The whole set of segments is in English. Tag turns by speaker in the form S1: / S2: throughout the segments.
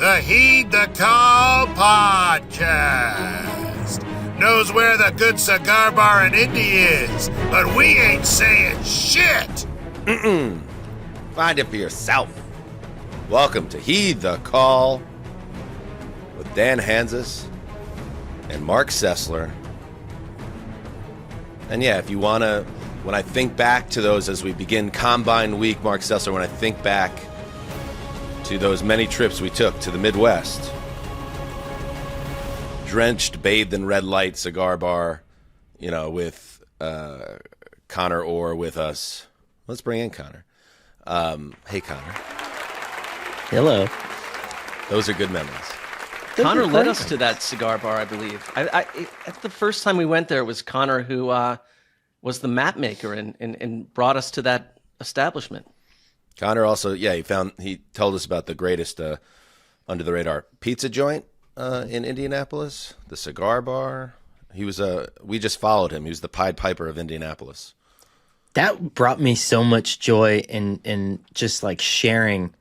S1: the Heed the Call podcast. Knows where the good cigar bar in Indy is, but we ain't saying shit.
S2: Find it for yourself. Welcome to Heed the Call with Dan Hanzus and Marc Sessler. And yeah, if you want to, when I think back to those as we begin Combine Week, Marc Sessler, when I think back to those many trips we took to the Midwest, drenched, bathed in red light cigar bar, you know, with Conor Orr with us. Let's bring in Conor. Hey, Conor.
S3: Hello.
S2: Those are good memories.
S4: Conor led us to that cigar bar, I believe. At the first time we went there, it was Conor who was the map maker and brought us to that establishment. Conor
S2: also, he told us about the greatest under the radar pizza joint in Indianapolis, the cigar bar. He was we just followed him. He was the Pied Piper of Indianapolis.
S3: That brought me so much joy in just like sharing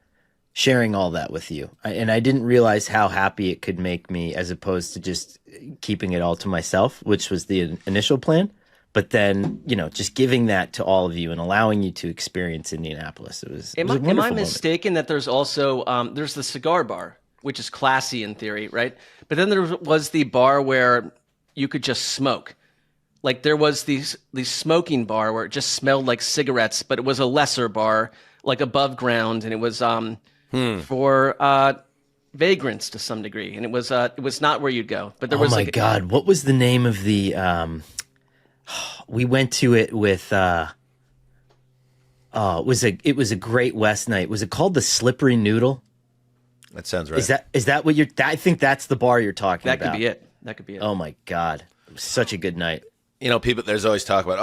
S3: all that with you. And I didn't realize how happy it could make me as opposed to just keeping it all to myself, which was the initial plan. But then, you know, just giving that to all of you and allowing you to experience Indianapolis. It was a wonderful
S4: Am I
S3: moment.
S4: mistaken that there's also, there's the cigar bar, which is classy in theory, right? But then there was the bar where you could just smoke. Like there was the smoking bar where it just smelled like cigarettes, but it was a lesser bar, like above ground, and it was for vagrants to some degree, and it was not where you'd go. But there was
S3: God, what was the name of the? We went to it with. It was a Great West night. Was it called the Slippery Noodle?
S2: That sounds right.
S3: Is that what you're? I think that's the bar you're talking about.
S4: That could be it. That could be it.
S3: Oh my God, it was such a good night.
S2: You know, there's always talk about,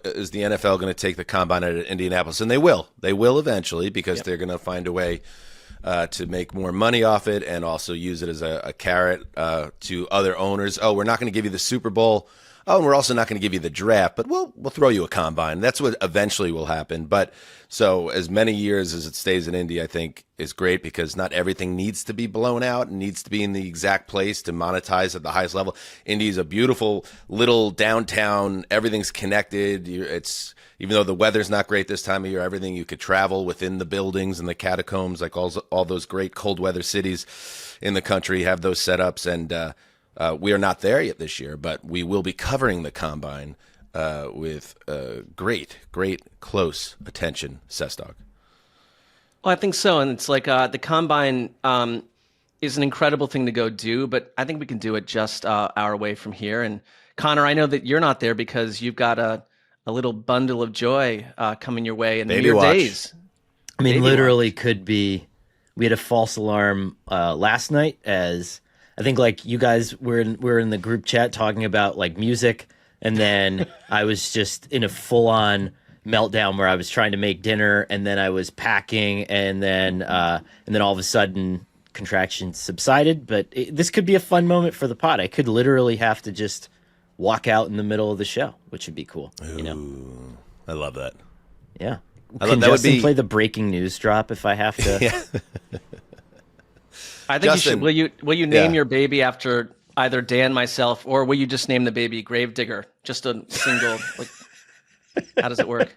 S2: is the NFL going to take the combine out of Indianapolis? And they will. They will eventually because they're going to find a way to make more money off it and also use it as a carrot to other owners. Oh, we're not going to give you the Super Bowl. Oh, and we're also not going to give you the draft, but we'll throw you a combine. That's what eventually will happen. But so as many years as it stays in Indy, I think is great because not everything needs to be blown out and needs to be in the exact place to monetize at the highest level. Indy is a beautiful little downtown. Everything's connected. Even though the weather's not great this time of year, everything you could travel within the buildings and the catacombs, like all those great cold weather cities in the country have those setups. And we are not there yet this year, but we will be covering the combine with great, close attention, Sessdog.
S4: Well, I think so, and it's like the combine is an incredible thing to go do, but I think we can do it just our way from here. And Conor, I know that you're not there because you've got a little bundle of joy coming your way in the near days.
S3: I mean, literally could be. We had a false alarm last night as. I think like you guys were in the group chat talking about like music, and then I was just in a full on meltdown where I was trying to make dinner, and then I was packing, and then all of a sudden contractions subsided. But this could be a fun moment for the pod. I could literally have to just walk out in the middle of the show, which would be cool.
S2: Ooh,
S3: you know,
S2: I love that.
S3: Yeah,
S2: can
S3: Justin play the breaking news drop if I have to?
S2: Yeah.
S4: I think
S2: Justin,
S4: you should. Will you name your baby after either Dan, myself, or will you just name the baby Gravedigger? Just a single. Like, how does it work?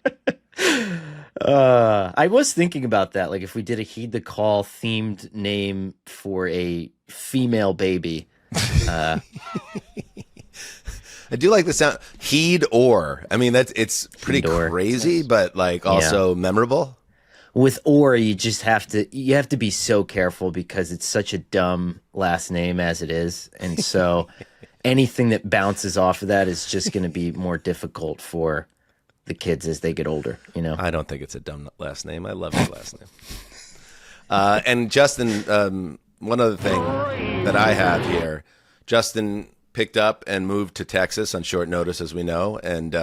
S3: I was thinking about that. Like, if we did a Heed the Call themed name for a female baby.
S2: I do like the sound. Heed or. I mean, it's pretty crazy, but like also memorable.
S3: With Orr, you have to be so careful because it's such a dumb last name as it is, and so anything that bounces off of that is just going to be more difficult for the kids as they get older. You know,
S2: I don't think it's a dumb last name. I love your last name. And Justin, one other thing that I have here, Justin picked up and moved to Texas on short notice, as we know, and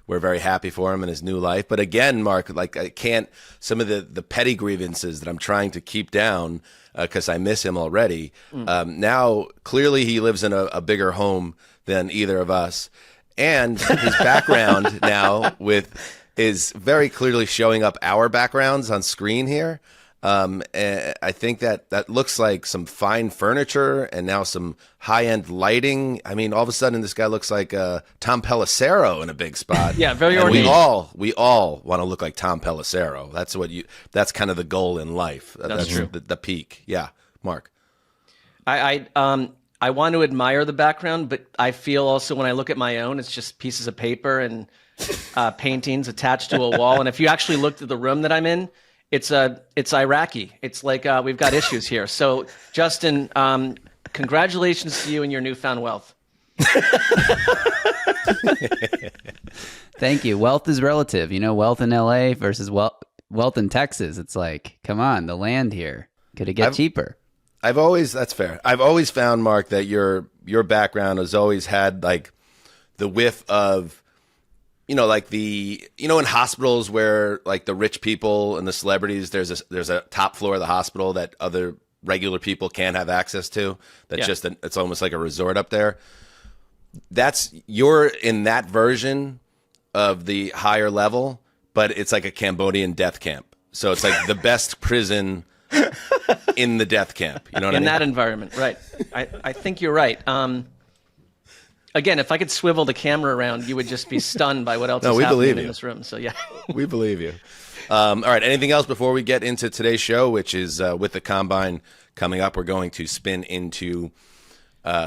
S2: we're very happy for him in his new life. But again, Marc, like I can't, some of the petty grievances that I'm trying to keep down because I miss him already. Now, clearly he lives in a bigger home than either of us. And his background now is very clearly showing up our backgrounds on screen here. I think that looks like some fine furniture and now some high-end lighting. I mean, all of a sudden, this guy looks like Tom Pelissero in a big spot.
S4: Yeah, very
S2: and
S4: ornate.
S2: we all want to look like Tom Pelissero. That's kind of the goal in life. That's
S4: true.
S2: The peak. Yeah, Mark.
S4: I want to admire the background, but I feel also when I look at my own, it's just pieces of paper and paintings attached to a wall. And if you actually looked at the room that I'm in, it's Iraqi. It's like we've got issues here. So, Justin, congratulations to you and your newfound wealth.
S5: Thank you. Wealth is relative. Wealth in LA versus wealth in Texas. It's like, come on, the land here. Could it get cheaper?
S2: That's fair. I've always found, Mark, that your background has always had like the whiff of, like in hospitals where like the rich people and the celebrities, there's a top floor of the hospital that other regular people can't have access to. That's it's almost like a resort up there. You're in that version of the higher level, but it's like a Cambodian death camp. So it's like the best prison in the death camp. You know what I mean?
S4: In that environment, right. I think you're right. Again, if I could swivel the camera around, you would just be stunned by what else is happening in this room. So, yeah.
S2: We believe you. All right. Anything else before we get into today's show, which is with the Combine coming up? We're going to spin into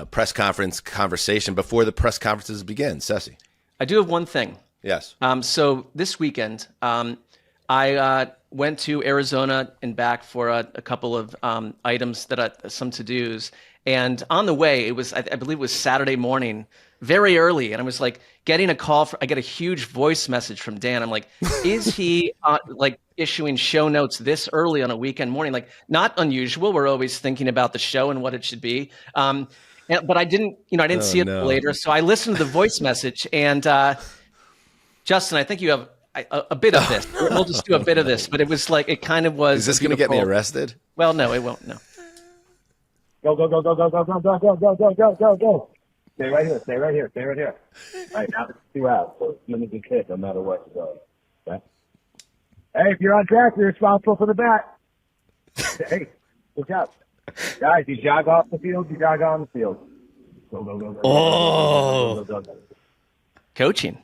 S2: press conference conversation before the press conferences begin. Ceci.
S4: I do have one thing.
S2: Yes.
S4: So this weekend, I went to Arizona and back for a couple of items some to-dos. And on the way, it was, I believe it was Saturday morning, very early. And I was like getting a call. I get a huge voice message from Dan. I'm like, is he like issuing show notes this early on a weekend morning? Like, not unusual. We're always thinking about the show and what it should be. But I didn't see it later. So I listened to the voice message. And Justin, I think you have a bit of this. We'll just do a bit of this. But it was like, it kind of was.
S2: Is this going to get me arrested?
S4: Well, no, it won't. No.
S6: Go, go, go, go, go, go, go, go, go, go, go, go, go, go. Stay right here, stay right here, stay right here. All right, now it's 2 out, so it's limited kick no matter what you go. Okay? Hey, if you're on track, you're responsible for the bat. Hey, look out. Guys, you jog off the field, you jog on the field. Go, go, go, go.
S3: Oh.
S6: Go, go, go, go.
S4: Coaching.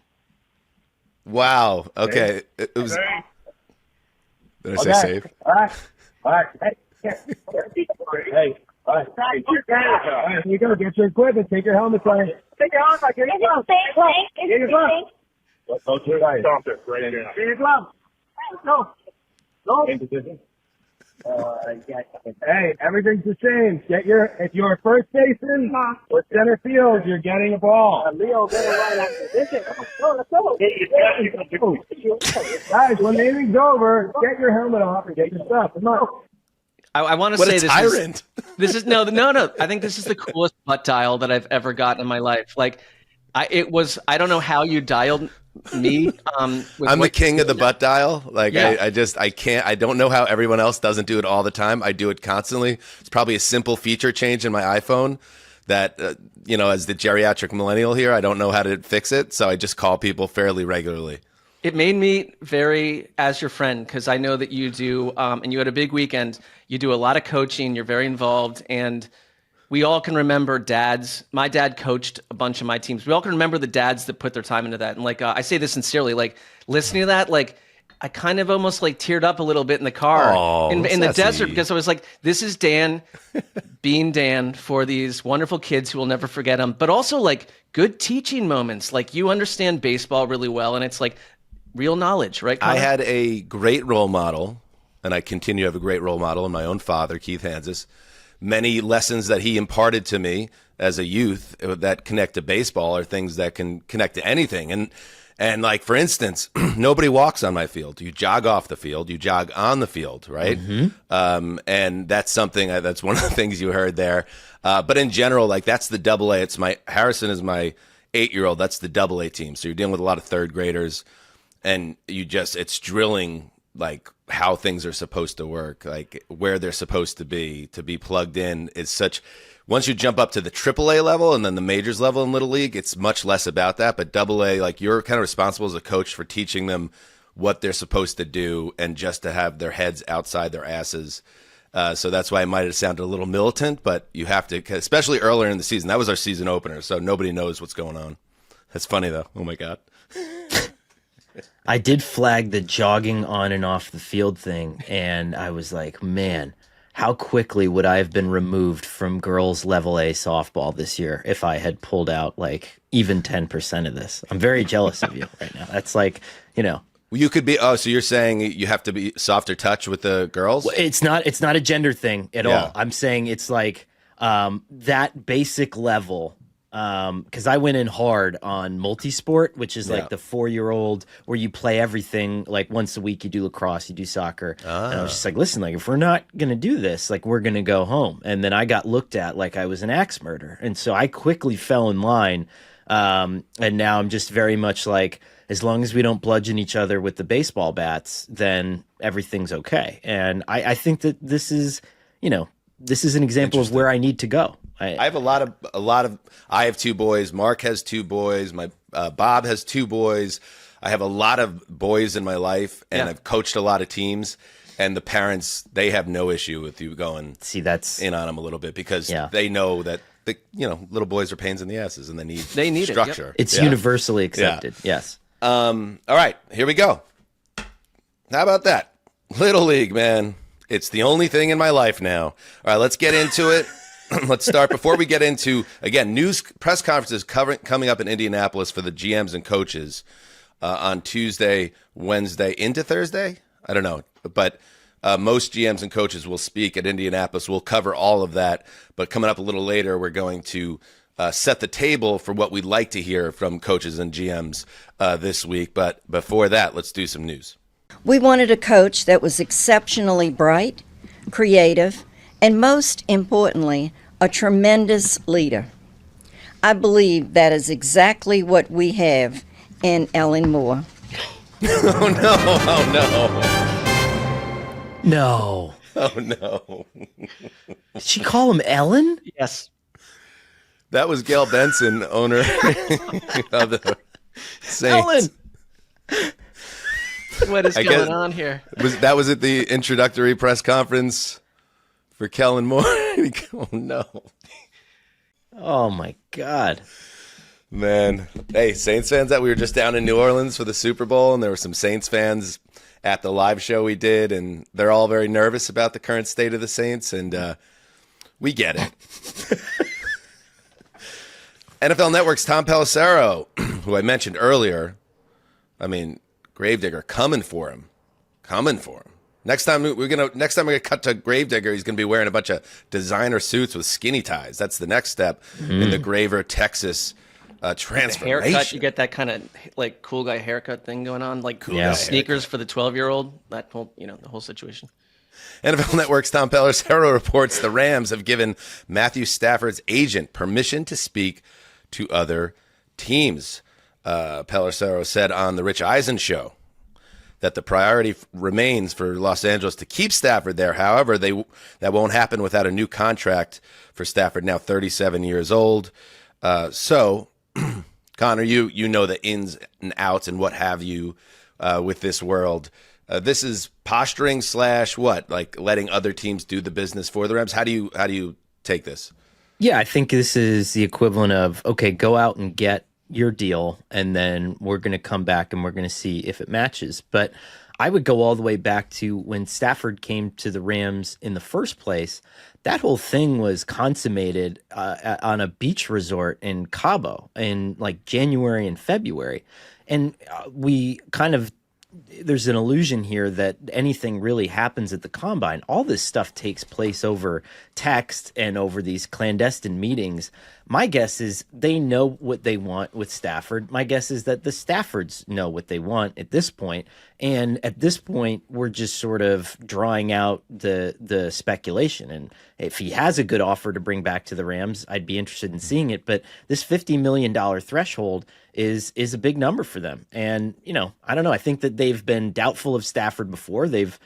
S2: Wow. Okay. It was. Did I say safe?
S6: All right. All right. Hey. Hey. All right. All right, here you go. Get your equipment. Take your helmet on. Take your helmet. Get your glove. Get your glove. Go to your right. Stop it. Right here. Get your glove. Go. Go. In position. Hey, everything's the same. If you're first baseman or center field, you're getting a ball. Leo, get it right after position. Let's go. Guys, when the inning's over, get your helmet off and get your stuff. Come on.
S4: I want to
S2: What
S4: say
S2: a tyrant.
S4: This is no. I think this is the coolest butt dial that I've ever gotten in my life. Like, I don't know how you dialed me.
S2: I'm the king of the butt dial. Like,
S4: Yeah.
S2: I can't. I don't know how everyone else doesn't do it all the time. I do it constantly. It's probably a simple feature change in my iPhone that as the geriatric millennial here, I don't know how to fix it. So I just call people fairly regularly.
S4: It made me very as your friend, because I know that you do, and you had a big weekend. You do a lot of coaching. You're very involved, and we all can remember dads. My dad coached a bunch of my teams. We all can remember the dads that put their time into that. And like I say this sincerely, like listening to that, like I kind of almost like teared up a little bit in the car in the desert, because I was like, this is Dan being Dan for these wonderful kids who will never forget him, but also like good teaching moments. Like you understand baseball really well, and it's like real knowledge, right, Conor?
S2: I had a great role model, and I continue to have a great role model in my own father, Keith Hanzus. Many lessons that he imparted to me as a youth that connect to baseball are things that can connect to anything. And like, for instance, nobody walks on my field. You jog off the field. You jog on the field, right? Mm-hmm. And that's something, that's one of the things you heard there. But in general, like that's the AA. Harrison is my 8-year-old. That's the AA team. So you're dealing with a lot of third graders. And it's drilling like how things are supposed to work, like where they're supposed to be plugged in is such. Once you jump up to the AAA level and then the majors level in Little League, it's much less about that. But AA, like you're kind of responsible as a coach for teaching them what they're supposed to do and just to have their heads outside their asses. So that's why it might have sounded a little militant, but you have to, especially earlier in the season. That was our season opener, so nobody knows what's going on. That's funny, though. Oh, my God.
S3: I did flag the jogging on and off the field thing, and I was like, man, how quickly would I have been removed from girls level A softball this year if I had pulled out like even 10% of this? I'm very jealous of you right now. That's like, you know.
S2: You could be. Oh, so you're saying you have to be softer touch with the girls?
S3: Well, it's not a gender thing at all. I'm saying it's like that basic level. Because I went in hard on multisport, which is like the 4-year-old where you play everything. Like once a week, you do lacrosse, you do soccer. And I was just like, listen, like if we're not gonna do this, like we're gonna go home. And then I got looked at like I was an axe murderer, and so I quickly fell in line. And now I'm just very much like, as long as we don't bludgeon each other with the baseball bats, then everything's okay. And I think that this is, you know, this is an example of where I need to go.
S2: I have a lot of. I have 2 boys. Marc has 2 boys. My Bob has 2 boys. I have a lot of boys in my life, and I've coached a lot of teams. And the parents, they have no issue with you going
S3: that's
S2: in on them a little bit because they know that little boys are pains in the asses and they need structure.
S3: It's universally accepted. Yes.
S2: All right, here we go. How about that? Little League, man. It's the only thing in my life now. All right, let's get into it. Let's start. Before we get into, again, news press conferences coming up in Indianapolis for the GMs and coaches on Tuesday, Wednesday, into Thursday? I don't know. But most GMs and coaches will speak at Indianapolis. We'll cover all of that. But coming up a little later, we're going to set the table for what we'd like to hear from coaches and GMs this week. But before that, let's do some news.
S7: We wanted a coach that was exceptionally bright, creative, and most importantly, a tremendous leader. I believe that is exactly what we have in Ellen Moore.
S2: Oh, no. Oh, no.
S3: No.
S2: Oh, no.
S3: Did she call him Ellen?
S4: Yes.
S2: That was Gail Benson, owner of the Saints.
S3: Ellen!
S4: What is going on here?
S2: That was at the introductory press conference for Kellen Moore. Oh, no.
S3: Oh, my God.
S2: Man. Hey, Saints fans, we were just down in New Orleans for the Super Bowl, and there were some Saints fans at the live show we did, and they're all very nervous about the current state of the Saints, and we get it. NFL Network's Tom Pelissero, who I mentioned earlier, I mean, Gravedigger coming for him. Next time we're gonna cut to Gravedigger, he's gonna be wearing a bunch of designer suits with skinny ties. That's the next step in the Graver, Texas transformation.
S4: The haircut, you get that kind of like cool guy haircut thing going on, like sneakers for the 12-year-old. That whole, the whole situation.
S2: NFL Network's Tom Pelissero reports the Rams have given Matthew Stafford's agent permission to speak to other teams. Pelissero said on the Rich Eisen show that the priority remains for Los Angeles to keep Stafford there. However, that won't happen without a new contract for Stafford, now 37 years old. So, Conor, you know the ins and outs and what have you with this world. This is posturing / what? Like letting other teams do the business for the Rams? How do you take this?
S3: Yeah, I think this is the equivalent of, okay, go out and get your deal, and then we're going to come back and we're going to see if it matches. But I would go all the way back to when Stafford came to the Rams in the first place. That whole thing was consummated on a beach resort in Cabo in like January and February. And we kind of, there's an illusion here that anything really happens at the combine. All this stuff takes place over text and over these clandestine meetings. My guess is they know what they want with Stafford. My guess is that the Staffords know what they want at this point. And at this point, we're just sort of drawing out the speculation. And if he has a good offer to bring back to the Rams, I'd be interested in seeing it. But this $50 million threshold is a big number for them. And, I don't know. I think that they've been doubtful of Stafford before. They've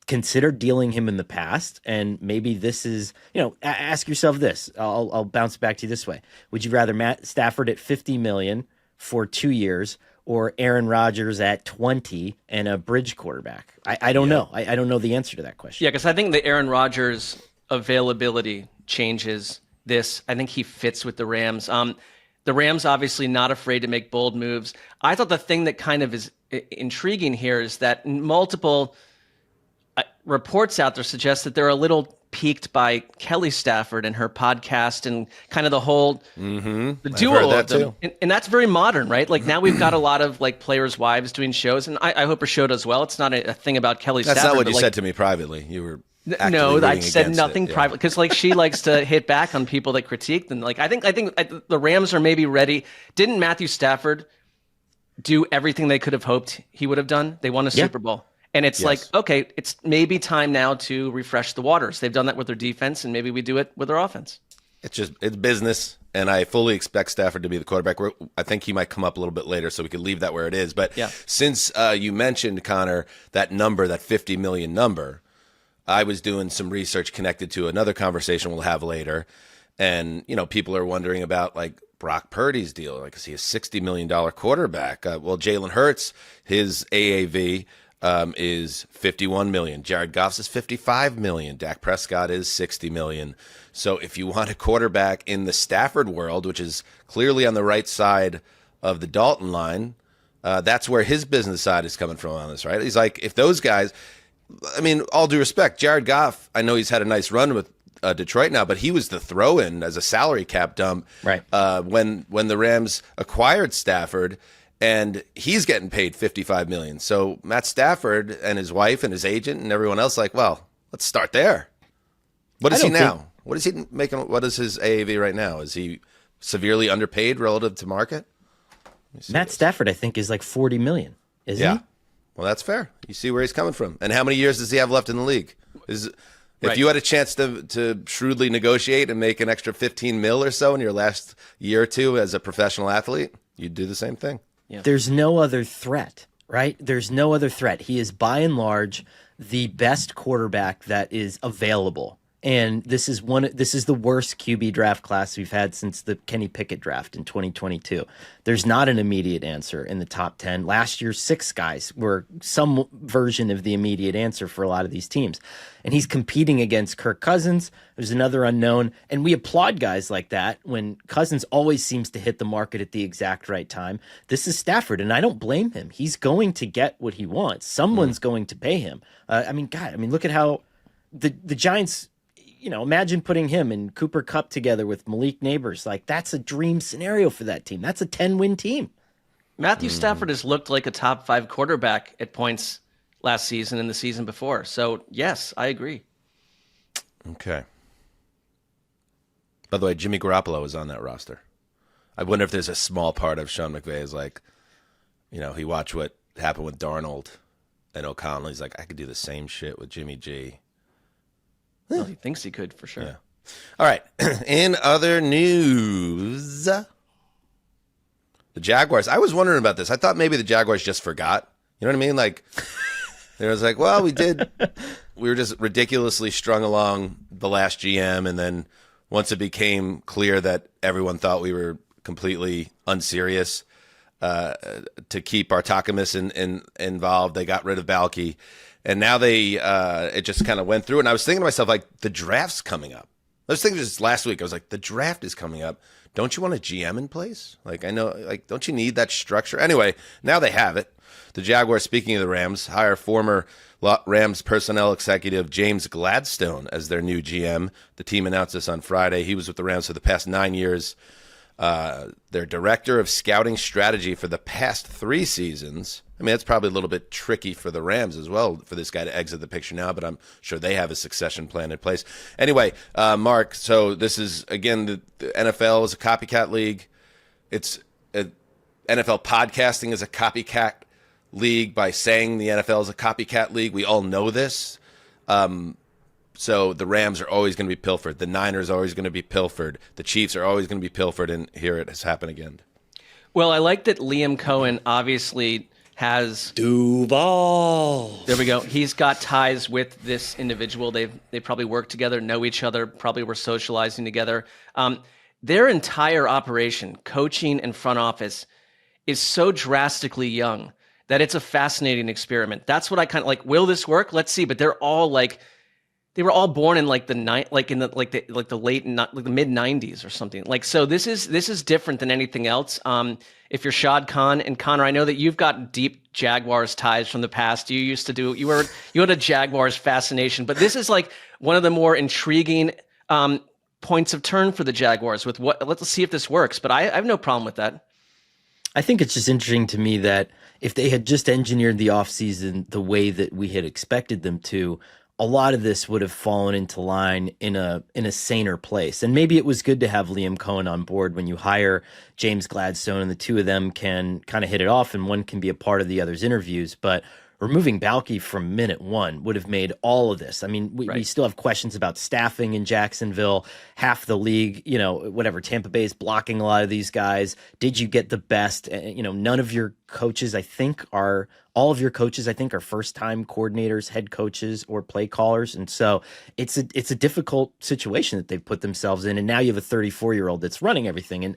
S3: considered dealing him in the past, and maybe this is, ask yourself this. I'll bounce back to you this way. Would you rather Matt Stafford at $50 million for 2 years, or Aaron Rodgers at 20 and a bridge quarterback? I don't know. I don't know the answer to that question.
S4: Yeah, because I think the Aaron Rodgers availability changes this. I think he fits with the Rams. The Rams obviously not afraid to make bold moves. I thought the thing that kind of is intriguing here is that multiple reports out there suggest that they're a little piqued by Kelly Stafford and her podcast and kind of the whole the duo of them. And that's very modern, right? Like now we've got a lot of like players' wives doing shows, and I hope her show does well. It's not a thing about Kelly Stafford.
S2: That's not what you
S4: like,
S2: said to me privately. You were
S4: no, I said
S2: against
S4: nothing
S2: it.
S4: private because like she likes to hit back on people that critique them. Like I think the Rams are maybe ready. Didn't Matthew Stafford do everything they could have hoped he would have done? They won a Super Bowl. And it's like, okay, it's maybe time now to refresh the waters. They've done that with their defense, and maybe we do it with our offense.
S2: It's business, and I fully expect Stafford to be the quarterback. I think he might come up a little bit later, so we could leave that where it is. But since you mentioned, Conor, that number, that 50 million number, I was doing some research connected to another conversation we'll have later. And, people are wondering about, like, Brock Purdy's deal. Like, is he a $60 million quarterback? Well, Jalen Hurts, his AAV is 51 million. Jared Goff's is 55 million. Dak Prescott is 60 million. So if you want a quarterback in the Stafford world, which is clearly on the right side of the Dalton line, that's where his business side is coming from on this, right? He's like, if those guys, I mean, all due respect, Jared Goff, I know he's had a nice run with Detroit now, but he was the throw-in as a salary cap dump when the Rams acquired Stafford. And he's getting paid $55 million. So Matt Stafford and his wife and his agent and everyone else like, well, let's start there. What is he now? What is he making? What is his AAV right now? Is he severely underpaid relative to market?
S3: Matt Stafford, I think, is like 40 million, isn't he?
S2: Well, that's fair. You see where he's coming from. And how many years does he have left in the league? If you had a chance to shrewdly negotiate and make an extra 15 mil or so in your last year or two as a professional athlete, you'd do the same thing.
S3: Yeah. There's no other threat, right? There's no other threat. He is by and large the best quarterback that is available. And this is the worst QB draft class we've had since the Kenny Pickett draft in 2022. There's not an immediate answer in the top 10. Last year, 6 guys were some version of the immediate answer for a lot of these teams. And he's competing against Kirk Cousins. There's another unknown. And we applaud guys like that when Cousins always seems to hit the market at the exact right time. This is Stafford, and I don't blame him. He's going to get what he wants. Someone's going to pay him. Look at how the Giants... imagine putting him and Cooper Kupp together with Malik Neighbors. Like, that's a dream scenario for that team. That's a 10-win team.
S4: Matthew Stafford has looked like a top 5 quarterback at points last season and the season before. So, yes, I agree.
S2: Okay. By the way, Jimmy Garoppolo is on that roster. I wonder if there's a small part of Sean McVay's like, he watched what happened with Darnold and O'Connell. He's like, I could do the same shit with Jimmy G.
S4: Well, he thinks he could, for sure.
S2: Yeah. All right. In other news, the Jaguars. I was wondering about this. I thought maybe the Jaguars just forgot. You know what I mean? Like, they was like, well, we were just ridiculously strung along the last GM. And then once it became clear that everyone thought we were completely unserious to keep Artakamis involved, they got rid of Balky. And now it just kind of went through. And I was thinking to myself, like, the draft's coming up. I was thinking just last week, I was like, the draft is coming up. Don't you want a GM in place? Like, I know, like, don't you need that structure? Anyway, now they have it. The Jaguars, speaking of the Rams, hire former Rams personnel executive James Gladstone as their new GM. The team announced this on Friday. He was with the Rams for the past 9 years. Their director of scouting strategy for the past 3 seasons. I mean, that's probably a little bit tricky for the Rams as well for this guy to exit the picture now, but I'm sure they have a succession plan in place. Anyway, Marc, so this is, again, the NFL is a copycat league. NFL podcasting is a copycat league by saying the NFL is a copycat league. We all know this. So the Rams are always going to be pilfered. The Niners are always going to be pilfered. The Chiefs are always going to be pilfered, and here it has happened again.
S4: Well, I like that Liam Cohen obviously has
S3: Duval.
S4: There we go. He's got ties with this individual. They probably work together, know each other, probably were socializing together. Their entire operation, coaching and front office, is so drastically young that it's a fascinating experiment. That's what I kind of like. Will this work? Let's see. But they're all like, they were all born in like the mid '90s or something. Like, so this is different than anything else. If you're Shad Khan and Conor, I know that you've got deep Jaguars ties from the past. You had a Jaguars fascination, but this is like one of the more intriguing points of turn for the Jaguars. Let's see if this works. But I have no problem with that.
S3: I think it's just interesting to me that if they had just engineered the offseason the way that we had expected them to, a lot of this would have fallen into line in a saner place. And maybe it was good to have Liam Cohen on board when you hire James Gladstone and the two of them can kind of hit it off and one can be a part of the other's interviews. But removing Balky from minute one would have made all of this. I mean, we still have questions about staffing in Jacksonville. Half the league, Tampa Bay is blocking a lot of these guys. Did you get the best? None of your coaches, all of your coaches, I think, are first-time coordinators, head coaches, or play callers. And so it's a difficult situation that they've put themselves in. And now you have a 34-year-old that's running everything. And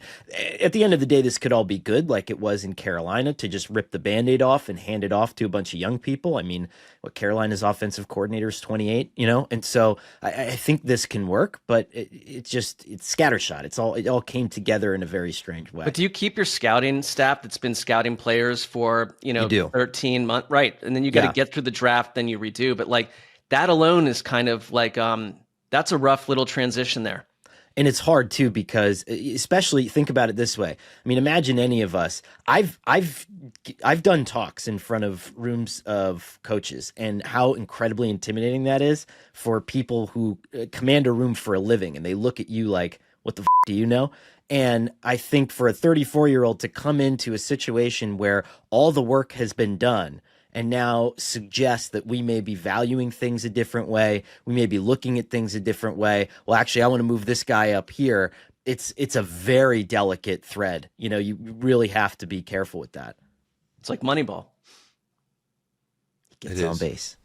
S3: at the end of the day, this could all be good, like it was in Carolina, to just rip the Band-Aid off and hand it off to a bunch of young people. I mean, Carolina's offensive coordinator is 28, And so I think this can work, but it's scattershot. It all came together in a very strange way.
S4: But do you keep your scouting staff that's been scouting players for, 13 months? Right. And then you got to get through the draft, then you redo. But like that alone is kind of like, that's a rough little transition there.
S3: And it's hard too, because especially think about it this way. I mean, imagine any of us. I've done talks in front of rooms of coaches, and how incredibly intimidating that is for people who command a room for a living, and they look at you like, "What the f- do you know?" And I think for a 34-year-old to come into a situation where all the work has been done and now suggest that we may be valuing things a different way, we may be looking at things a different way. Well, actually, I want to move this guy up here. It's a very delicate thread. You really have to be careful with that.
S4: It's like Moneyball.
S3: He gets on base.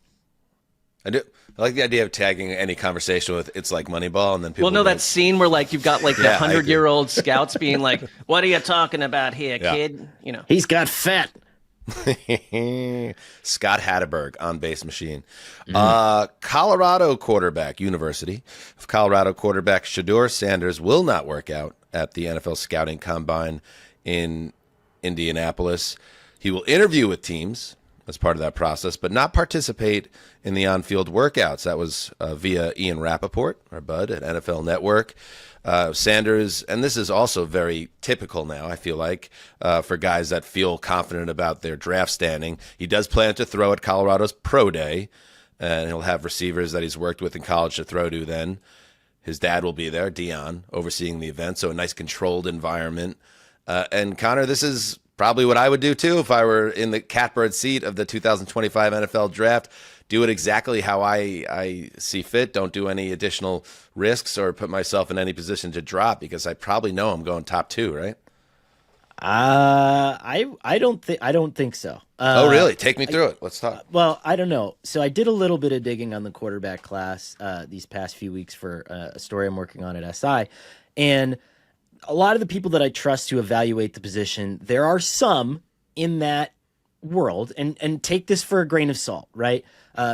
S2: I do. I like the idea of tagging any conversation with "it's like Moneyball," and then people.
S4: Well, no, that scene where like you've got like the 100-year-old scouts being like, "What are you talking about here, kid?"
S3: He's got fat.
S2: Scott Hatterberg, on-base machine. Colorado quarterback, University of Colorado quarterback Sheuder Sanders will not work out at the NFL Scouting Combine in Indianapolis. He will interview with teams as part of that process, but not participate in the on-field workouts. That was via Ian Rappaport, our bud at NFL Network. Sanders, and this is also very typical now, I feel like, for guys that feel confident about their draft standing. He does plan to throw at Colorado's Pro Day, and he'll have receivers that he's worked with in college to throw to then. His dad will be there, Dion, overseeing the event, so a nice controlled environment. And Conor, this is probably what I would do too if I were in the catbird seat of the 2025 NFL Draft. Do it exactly how I see fit. Don't do any additional risks or put myself in any position to drop, because I probably know I'm going top 2, right?
S3: I don't think so.
S2: Oh, really? Take me through it. Let's talk.
S3: Well, I don't know. So I did a little bit of digging on the quarterback class these past few weeks for a story I'm working on at SI, and a lot of the people that I trust to evaluate the position, there are some in that world, and take this for a grain of salt, right?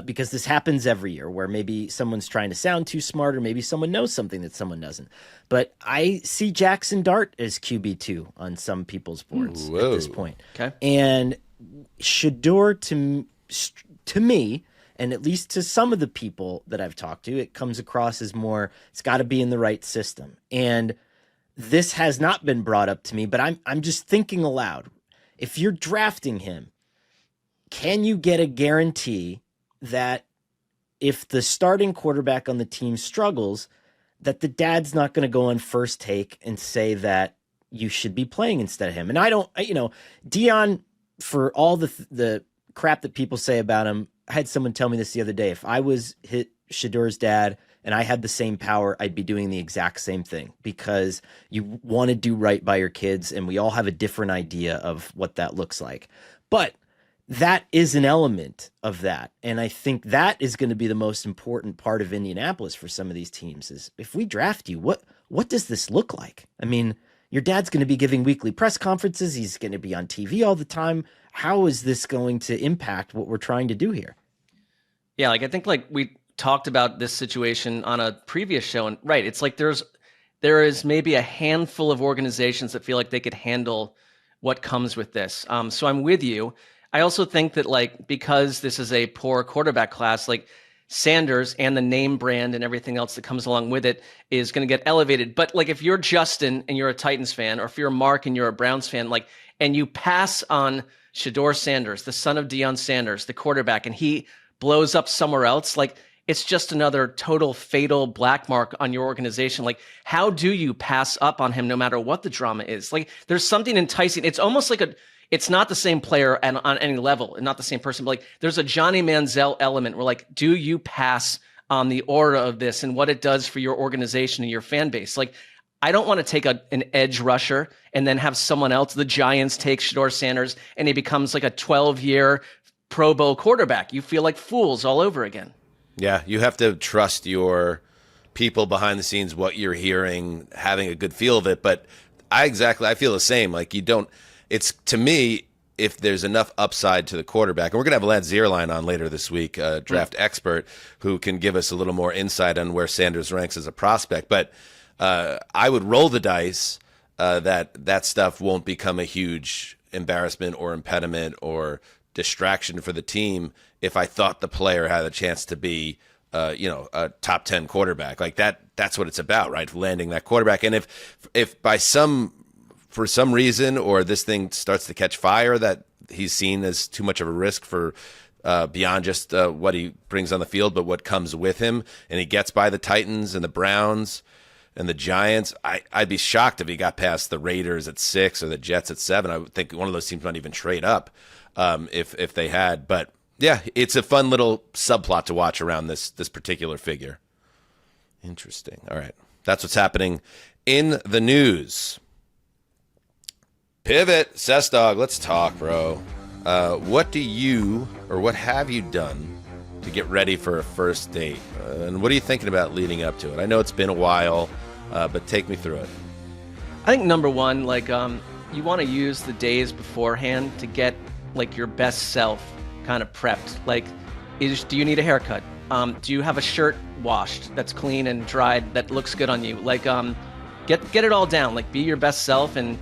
S3: Because this happens every year where maybe someone's trying to sound too smart, or maybe someone knows something that someone doesn't. But I see Jackson Dart as QB2 on some people's boards at this point.
S4: Okay.
S3: And Shedeur, to me, and at least to some of the people that I've talked to, it comes across as more, it's got to be in the right system. And this has not been brought up to me, but I'm just thinking aloud. If you're drafting him, can you get a guarantee that if the starting quarterback on the team struggles, that the dad's not going to go on first take and say that you should be playing instead of him? And I don't, Dion, for all the crap that people say about him, I had someone tell me this the other day. If I was Shedeur's dad and I had the same power, I'd be doing the exact same thing, because you want to do right by your kids, and we all have a different idea of what that looks like. But that is an element of that. And I think that is going to be the most important part of Indianapolis for some of these teams, is if we draft you, what does this look like? I mean, your dad's going to be giving weekly press conferences. He's going to be on TV all the time. How is this going to impact what we're trying to do here?
S4: Yeah, like I think like we talked about this situation on a previous show, and right, it's like there is maybe a handful of organizations that feel like they could handle what comes with this. So I'm with you. I also think that like because this is a poor quarterback class, like Sanders and the name brand and everything else that comes along with it is going to get elevated. But like if you're Justin and you're a Titans fan, or if you're Marc and you're a Browns fan, like, and you pass on Shedeur Sanders, the son of Deion Sanders, the quarterback, and he blows up somewhere else, like it's just another total fatal black mark on your organization. Like, how do you pass up on him no matter what the drama is? Like, there's something enticing. It's almost like it's not the same player and on any level and not the same person, but like there's a Johnny Manziel element where like, do you pass on the aura of this and what it does for your organization and your fan base? Like, I don't want to take an edge rusher and then have someone else, the Giants, take Shedeur Sanders and he becomes like a 12-year Pro Bowl quarterback. You feel like fools all over again.
S2: Yeah, you have to trust your people behind the scenes, what you're hearing, having a good feel of it. But I feel the same. Like it's to me, if there's enough upside to the quarterback, and we're gonna have Lance Zierlein on later this week, a draft expert who can give us a little more insight on where Sanders ranks as a prospect. But I would roll the dice that stuff won't become a huge embarrassment or impediment or distraction for the team if I thought the player had a chance to be a top 10 quarterback. Like that's what it's about, right? Landing that quarterback. And if for some reason or this thing starts to catch fire that he's seen as too much of a risk for beyond just what he brings on the field, but what comes with him, and he gets by the Titans and the Browns and the Giants, I'd be shocked if he got past the Raiders at 6 or the Jets at 7. I would think one of those teams might even trade up if they had. But yeah, it's a fun little subplot to watch around this particular figure. Interesting. All right. That's what's happening in the news. Pivot, Sessdog, let's talk, bro. What have you done to get ready for a first date? And what are you thinking about leading up to it? I know it's been a while, but take me through it.
S4: I think number one, like you want to use the days beforehand to get like your best self kind of prepped. Like, do you need a haircut? Do you have a shirt washed that's clean and dried that looks good on you? Like, get it all down. Like, be your best self and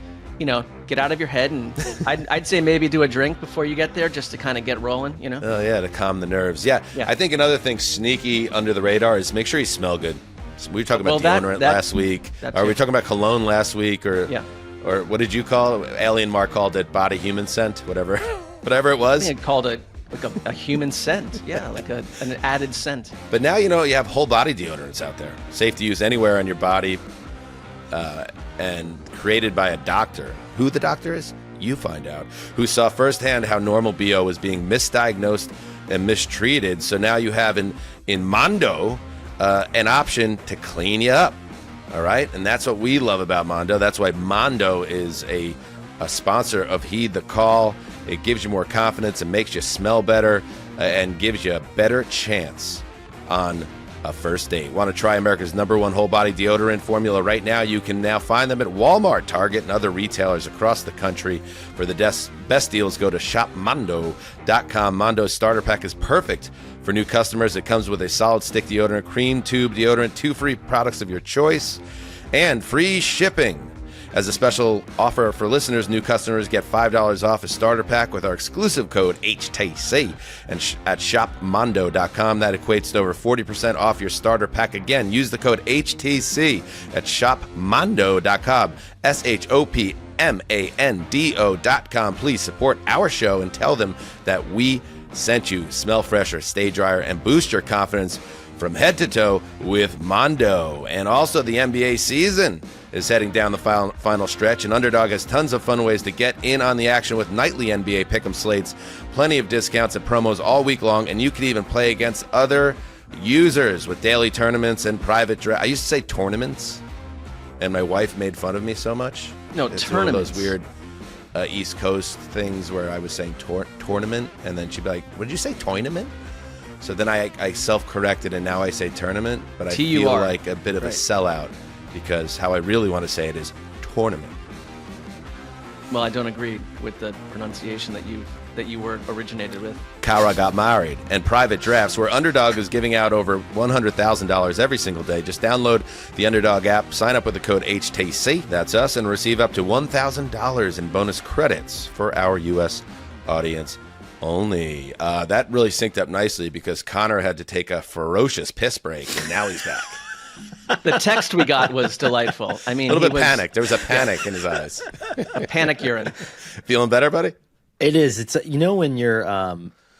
S4: get out of your head. And I'd say maybe do a drink before you get there just to kind of get rolling.
S2: Oh yeah, to calm the nerves. Yeah. I think another thing sneaky under the radar is make sure you smell good. We were talking about deodorant last week. Are we talking about cologne last week or what did you call it? Alien Marc called it body human scent, whatever it was.
S4: I think it called it like a human scent. Yeah, like an added scent.
S2: But now you have whole body deodorants out there, safe to use anywhere on your body, and created by a doctor. Who the doctor is, you find out. Who saw firsthand how normal BO was being misdiagnosed and mistreated. So now you have in Mondo an option to clean you up. All right, and that's what we love about Mondo. That's why Mondo is a sponsor of Heed the Call. It gives you more confidence and makes you smell better and gives you a better chance on a first date. Want to try America's #1 whole body deodorant formula right now? You can now find them at Walmart, Target, and other retailers across the country. For the best deals, go to shopmondo.com. Mondo's starter pack is perfect for new customers. It comes with a solid stick deodorant, cream tube deodorant, 2 free products of your choice, and free shipping. As a special offer for listeners, new customers get $5 off a starter pack with our exclusive code HTC at shopmondo.com. That equates to over 40% off your starter pack. Again, use the code HTC at shopmondo.com, shopmando.com. Please support our show and tell them that we sent you. Smell fresher, stay drier, and boost your confidence from head to toe with Mondo. And also the NBA season is heading down the final stretch, and Underdog has tons of fun ways to get in on the action with nightly NBA pick'em slates, plenty of discounts and promos all week long, and you can even play against other users with daily tournaments and private draft. I used to say tournaments, and my wife made fun of me so much.
S4: No,
S2: it's
S4: tournaments.
S2: One of those weird East Coast things where I was saying tournament, and then she'd be like, "What did you say, tournament?" So then I self-corrected, and now I say tournament, but I feel like a bit of a sellout because how I really want to say it is tournament.
S4: Well, I don't agree with the pronunciation that you were originated with.
S2: Kara got married, and private drafts, where Underdog is giving out over $100,000 every single day. Just download the Underdog app, sign up with the code HTC, that's us, and receive up to $1,000 in bonus credits for our U.S. audience only. That really synced up nicely because Conor had to take a ferocious piss break, and now he's back.
S4: The text we got was delightful. I mean,
S2: A little bit panicked. There was a panic in his eyes.
S4: Panic urine.
S2: Feeling better, buddy?
S3: It is. It's when you're,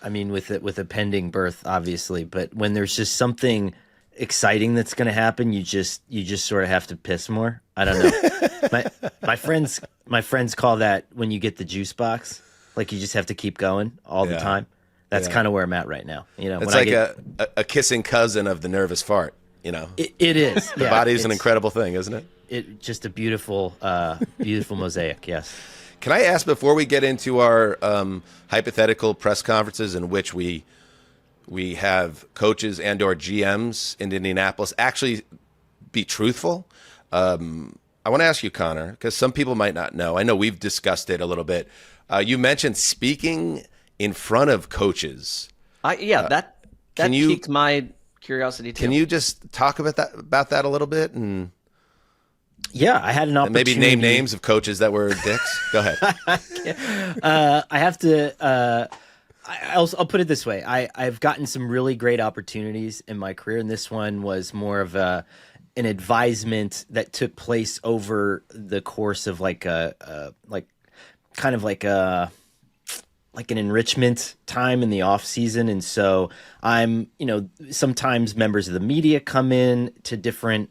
S3: with a pending birth, obviously, but when there's just something exciting that's going to happen, you just sort of have to piss more. I don't know. my friends call that when you get the juice box, like you just have to keep going all the time. That's kind of where I'm at right now.
S2: It's like a kissing cousin of the nervous fart.
S3: It is.
S2: The body's an incredible thing, isn't it?
S3: It just a beautiful mosaic. Yes.
S2: Can I ask before we get into our hypothetical press conferences in which we have coaches and or GMs in Indianapolis actually be truthful? I want to ask you, Conor, because some people might not know. I know we've discussed it a little bit. You mentioned speaking in front of coaches.
S4: That piqued my curiosity too.
S2: Can you just talk about that a little bit and?
S3: Yeah, I had an opportunity.
S2: Maybe name names of coaches that were dicks. Go ahead.
S3: I have to. I'll put it this way. I've gotten some really great opportunities in my career, and this one was more of an advisement that took place over the course of like an enrichment time in the off season. And so I'm, sometimes members of the media come in to different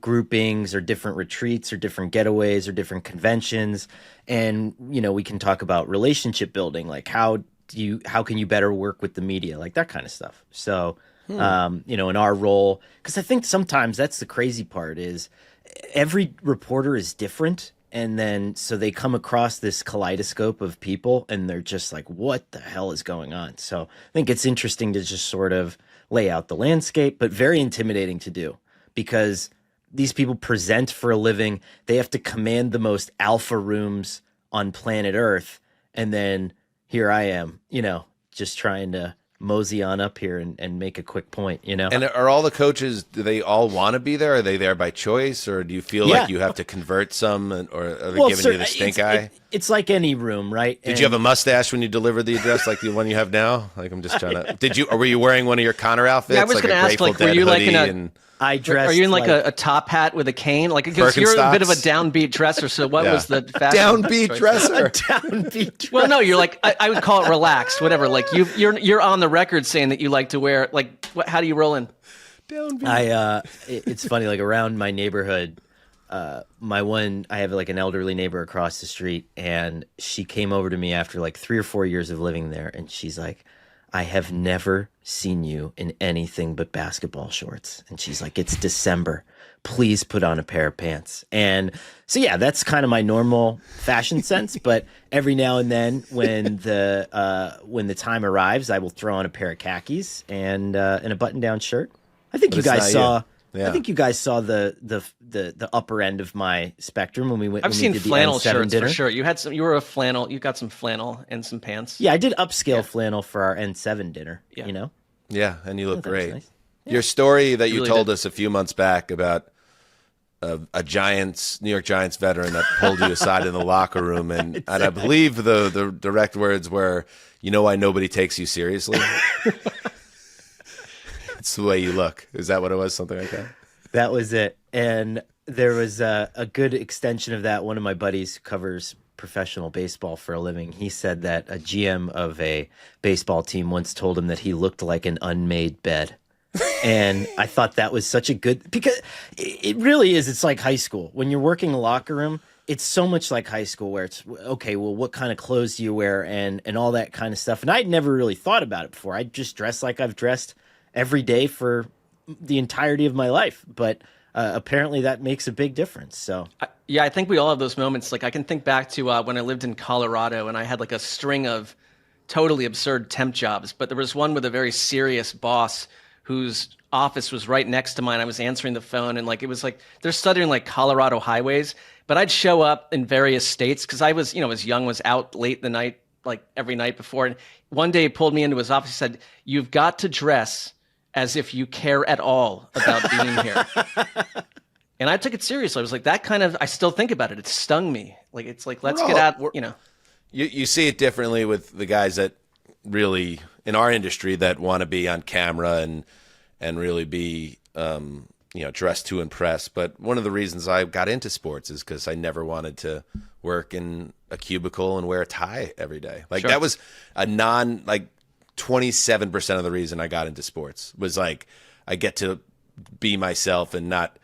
S3: groupings or different retreats or different getaways or different conventions. And, we can talk about relationship building, like how can you better work with the media, like that kind of stuff. So, in our role, because I think sometimes that's the crazy part is every reporter is different. And then so they come across this kaleidoscope of people and they're just like, what the hell is going on? So I think it's interesting to just sort of lay out the landscape, but very intimidating to do because these people present for a living. They have to command the most alpha rooms on planet Earth. And then here I am, just trying to mosey on up here and make a quick point, And
S2: are all the coaches, do they all want to be there? Are they there by choice, or do you feel like you have to convert some, or are they giving you the stink eye?
S3: It's like any room, right?
S2: Did you have a mustache when you delivered the address, like the one you have now? Like, I'm just trying to. Or were you wearing one of your Conor outfits?
S4: Yeah, I was going to ask, were you like in a?
S3: I dressed.
S4: Are you in like a top hat with a cane? Like, because you're a bit of a downbeat dresser. So what was the fashion?
S2: Downbeat dresser.
S3: Downbeat dresser.
S4: Well, no, you're like I would call it relaxed, whatever. Like you're on the record saying that you like to wear like how do you roll in?
S2: Downbeat.
S3: It's funny. Like around my neighborhood, I have like an elderly neighbor across the street, and she came over to me after like 3 or 4 years of living there, and she's like, I have never seen you in anything but basketball shorts. And she's like, it's December. Please put on a pair of pants. And so, yeah, that's kind of my normal fashion sense. But every now and then when the time arrives, I will throw on a pair of khakis and a button-down shirt. I think you guys saw... Yeah. I think you guys saw the upper end of my spectrum when we went.
S4: I've seen flannel shirts
S3: dinner.
S4: for sure. You were a flannel. You got some flannel and some pants.
S3: Yeah, I did upscale flannel for our N7 dinner.
S4: Yeah.
S2: Yeah, and you look great.
S3: Nice. Yeah.
S2: Your story that you
S4: really
S2: told
S4: did.
S2: us a few months back about a New York Giants veteran that pulled you aside in the locker room, and I believe the direct words were, why nobody takes you seriously. It's the way you look. Is that what it was? Something like that?
S3: That was it. And there was a good extension of that. One of my buddies covers professional baseball for a living. He said that a GM of a baseball team once told him that he looked like an unmade bed. And I thought that was such a good, because it really is. It's like high school. When you're working a locker room, it's so much like high school where it's, okay, well, what kind of clothes do you wear and all that kind of stuff. And I'd never really thought about it before. I'd just dress like I've dressed every day for the entirety of my life. But apparently that makes a big difference. So
S4: I think we all have those moments. Like I can think back to when I lived in Colorado and I had like a string of totally absurd temp jobs, but there was one with a very serious boss whose office was right next to mine. I was answering the phone, and like it was like they're studying like Colorado highways. But I'd show up in various states because I was, as young, was out late the night, like every night before. And one day he pulled me into his office. He said, "You've got to dress as if you care at all about being here." And I took it seriously. I was like, I still think about it. It stung me. Like, it's like, let's get out,
S2: You see it differently with the guys that really, in our industry, that want to be on camera and really be, dressed to impress. But one of the reasons I got into sports is because I never wanted to work in a cubicle and wear a tie every day. Like, that was 27% of the reason I got into sports was like, I get to be myself and not,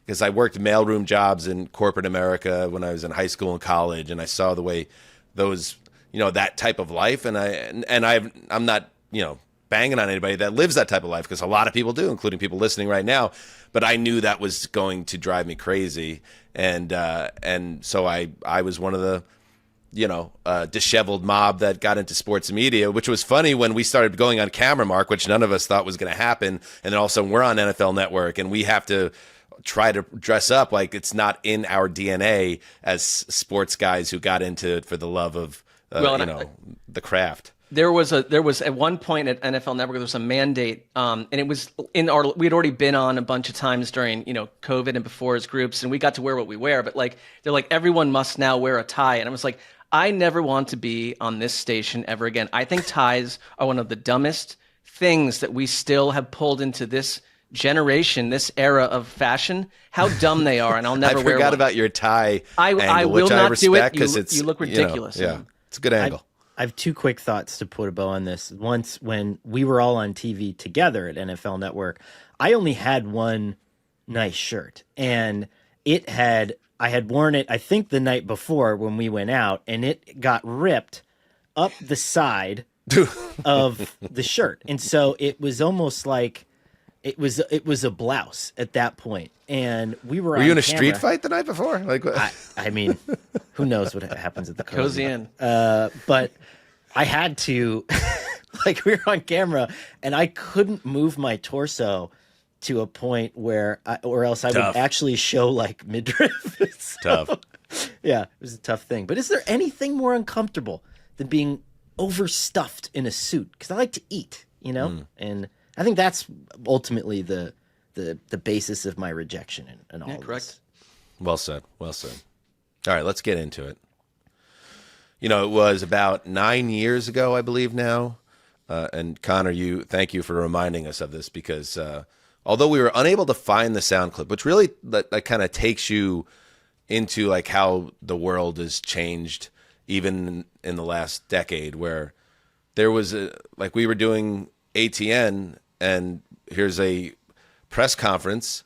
S2: because I worked mailroom jobs in corporate America when I was in high school and college, and I saw the way those, that type of life, and I'm not, banging on anybody that lives that type of life, because a lot of people do, including people listening right now. But I knew that was going to drive me crazy, and so I was one of the, disheveled mob that got into sports media, which was funny when we started going on camera, Mark, which none of us thought was going to happen, and then all of a sudden we're on NFL Network, and we have to try to dress up like it's not in our DNA as sports guys who got into it for the love of the craft.
S4: There was at one point at NFL Network, there was a mandate, and it was we'd already been on a bunch of times during, COVID and before as groups, and we got to wear what we wear, but like, they're like, everyone must now wear a tie. And I was like, I never want to be on this station ever again. I think ties are one of the dumbest things that we still have pulled into this generation, this era of fashion. How dumb they are, and I'll never wear one.
S2: I forgot about your tie angle,
S4: I will
S2: which
S4: not
S2: I respect,
S4: do it. You look ridiculous.
S2: It's a good angle.
S3: I have two quick thoughts to put a bow on this. Once, when we were all on TV together at NFL Network, I only had one nice shirt, and I had worn it, I think, the night before when we went out, and it got ripped up the side of the shirt. And so it was almost like it was a blouse at that point. And we were
S2: you in a
S3: camera.
S2: street fight the night before? Like,
S3: I mean, who knows what happens at the
S4: Cozy in.
S3: But I had to, like, we were on camera, and I couldn't move my torso to a point where, or else I would actually show like midriff. So,
S2: tough.
S3: Yeah, it was a tough thing. But is there anything more uncomfortable than being overstuffed in a suit? Because I like to eat, and I think that's ultimately the basis of my rejection and all.
S4: Correct.
S3: This.
S2: Well said. Well said. All right, let's get into it. It was about 9 years ago, I believe now. And Conor, thank you for reminding us of this, because although we were unable to find the sound clip, which really that kind of takes you into like how the world has changed even in the last decade, where there was we were doing ATN, and here's a press conference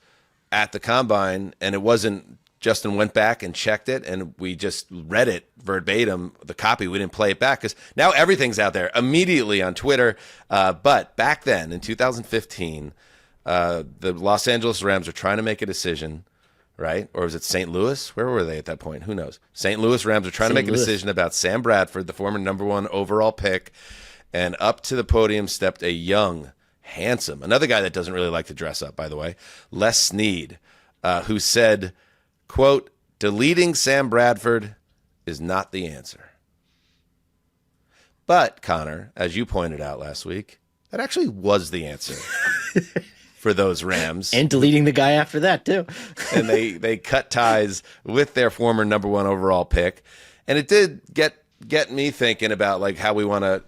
S2: at the combine, and it wasn't, Justin went back and checked it, and we just read it verbatim, the copy. We didn't play it back because now everything's out there immediately on Twitter. But back then in 2015, the Los Angeles Rams are trying to make a decision, right? Or was it St. Louis? Where were they at that point? Who knows? St. Louis Rams are trying to make a decision about Sam Bradford, the former #1 overall pick, and up to the podium stepped a young, handsome, another guy that doesn't really like to dress up, by the way, Les Snead, who said, quote, "Deleting Sam Bradford is not the answer." But, Conor, as you pointed out last week, that actually was the answer for those Rams.
S3: And deleting the guy after that, too.
S2: And they cut ties with their former #1 overall pick. And it did get me thinking about like how we want to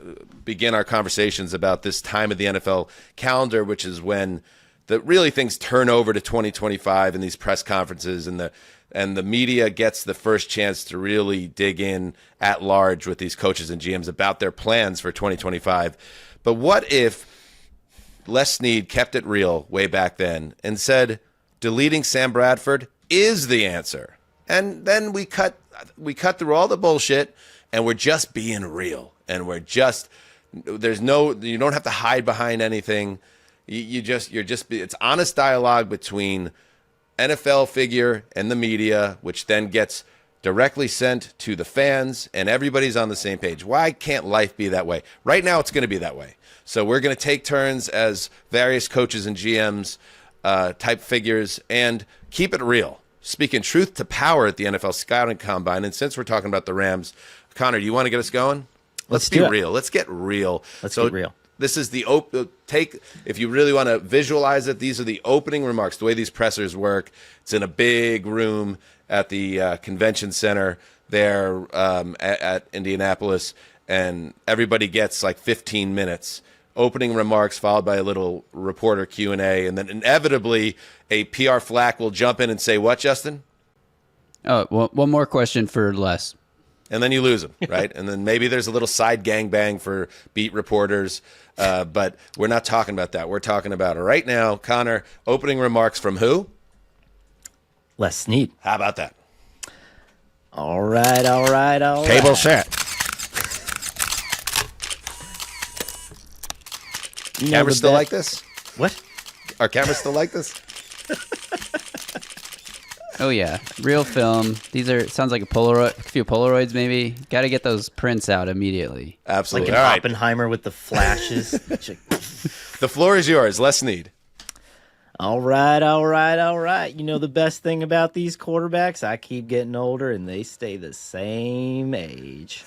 S2: begin our conversations about this time of the NFL calendar, which is when really things turn over to 2025 in these press conferences, and the media gets the first chance to really dig in at large with these coaches and GMs about their plans for 2025. But what if Les Snead kept it real way back then and said, deleting Sam Bradford is the answer? And then we cut through all the bullshit, and we're just being real, and you don't have to hide behind anything. It's honest dialogue between NFL figure and the media, which then gets directly sent to the fans, and everybody's on the same page. Why can't life be that way? Right now, it's going to be that way. So we're going to take turns as various coaches and GMs type figures and keep it real. Speaking truth to power at the NFL Scouting Combine. And since we're talking about the Rams, Conor, do you want to get us going? Let's be real. Let's get real.
S3: Let's get real.
S2: This is the if you really want to visualize it, these are the opening remarks. The way these pressers work, it's in a big room at the convention center there at Indianapolis, and everybody gets like 15 minutes. Opening remarks followed by a little reporter Q&A, and then inevitably a PR flack will jump in and say, what, Justin?
S5: Oh, one more question for Les.
S2: And then you lose them, right? And then maybe there's a little side gangbang for beat reporters, but we're not talking about that. We're talking about right now, Conor, opening remarks from who?
S3: Les Snead.
S2: How about that?
S3: All right.
S1: Table set.
S2: Cameras still like this?
S3: What?
S2: Are cameras still like this?
S5: Oh yeah, real film. Sounds like a few Polaroids maybe. Got to get those prints out immediately.
S2: Absolutely.
S3: Like an
S2: All right.
S3: Oppenheimer with the flashes.
S2: The floor is yours. Les Snead.
S3: All right. You know the best thing about these quarterbacks? I keep getting older and they stay the same age.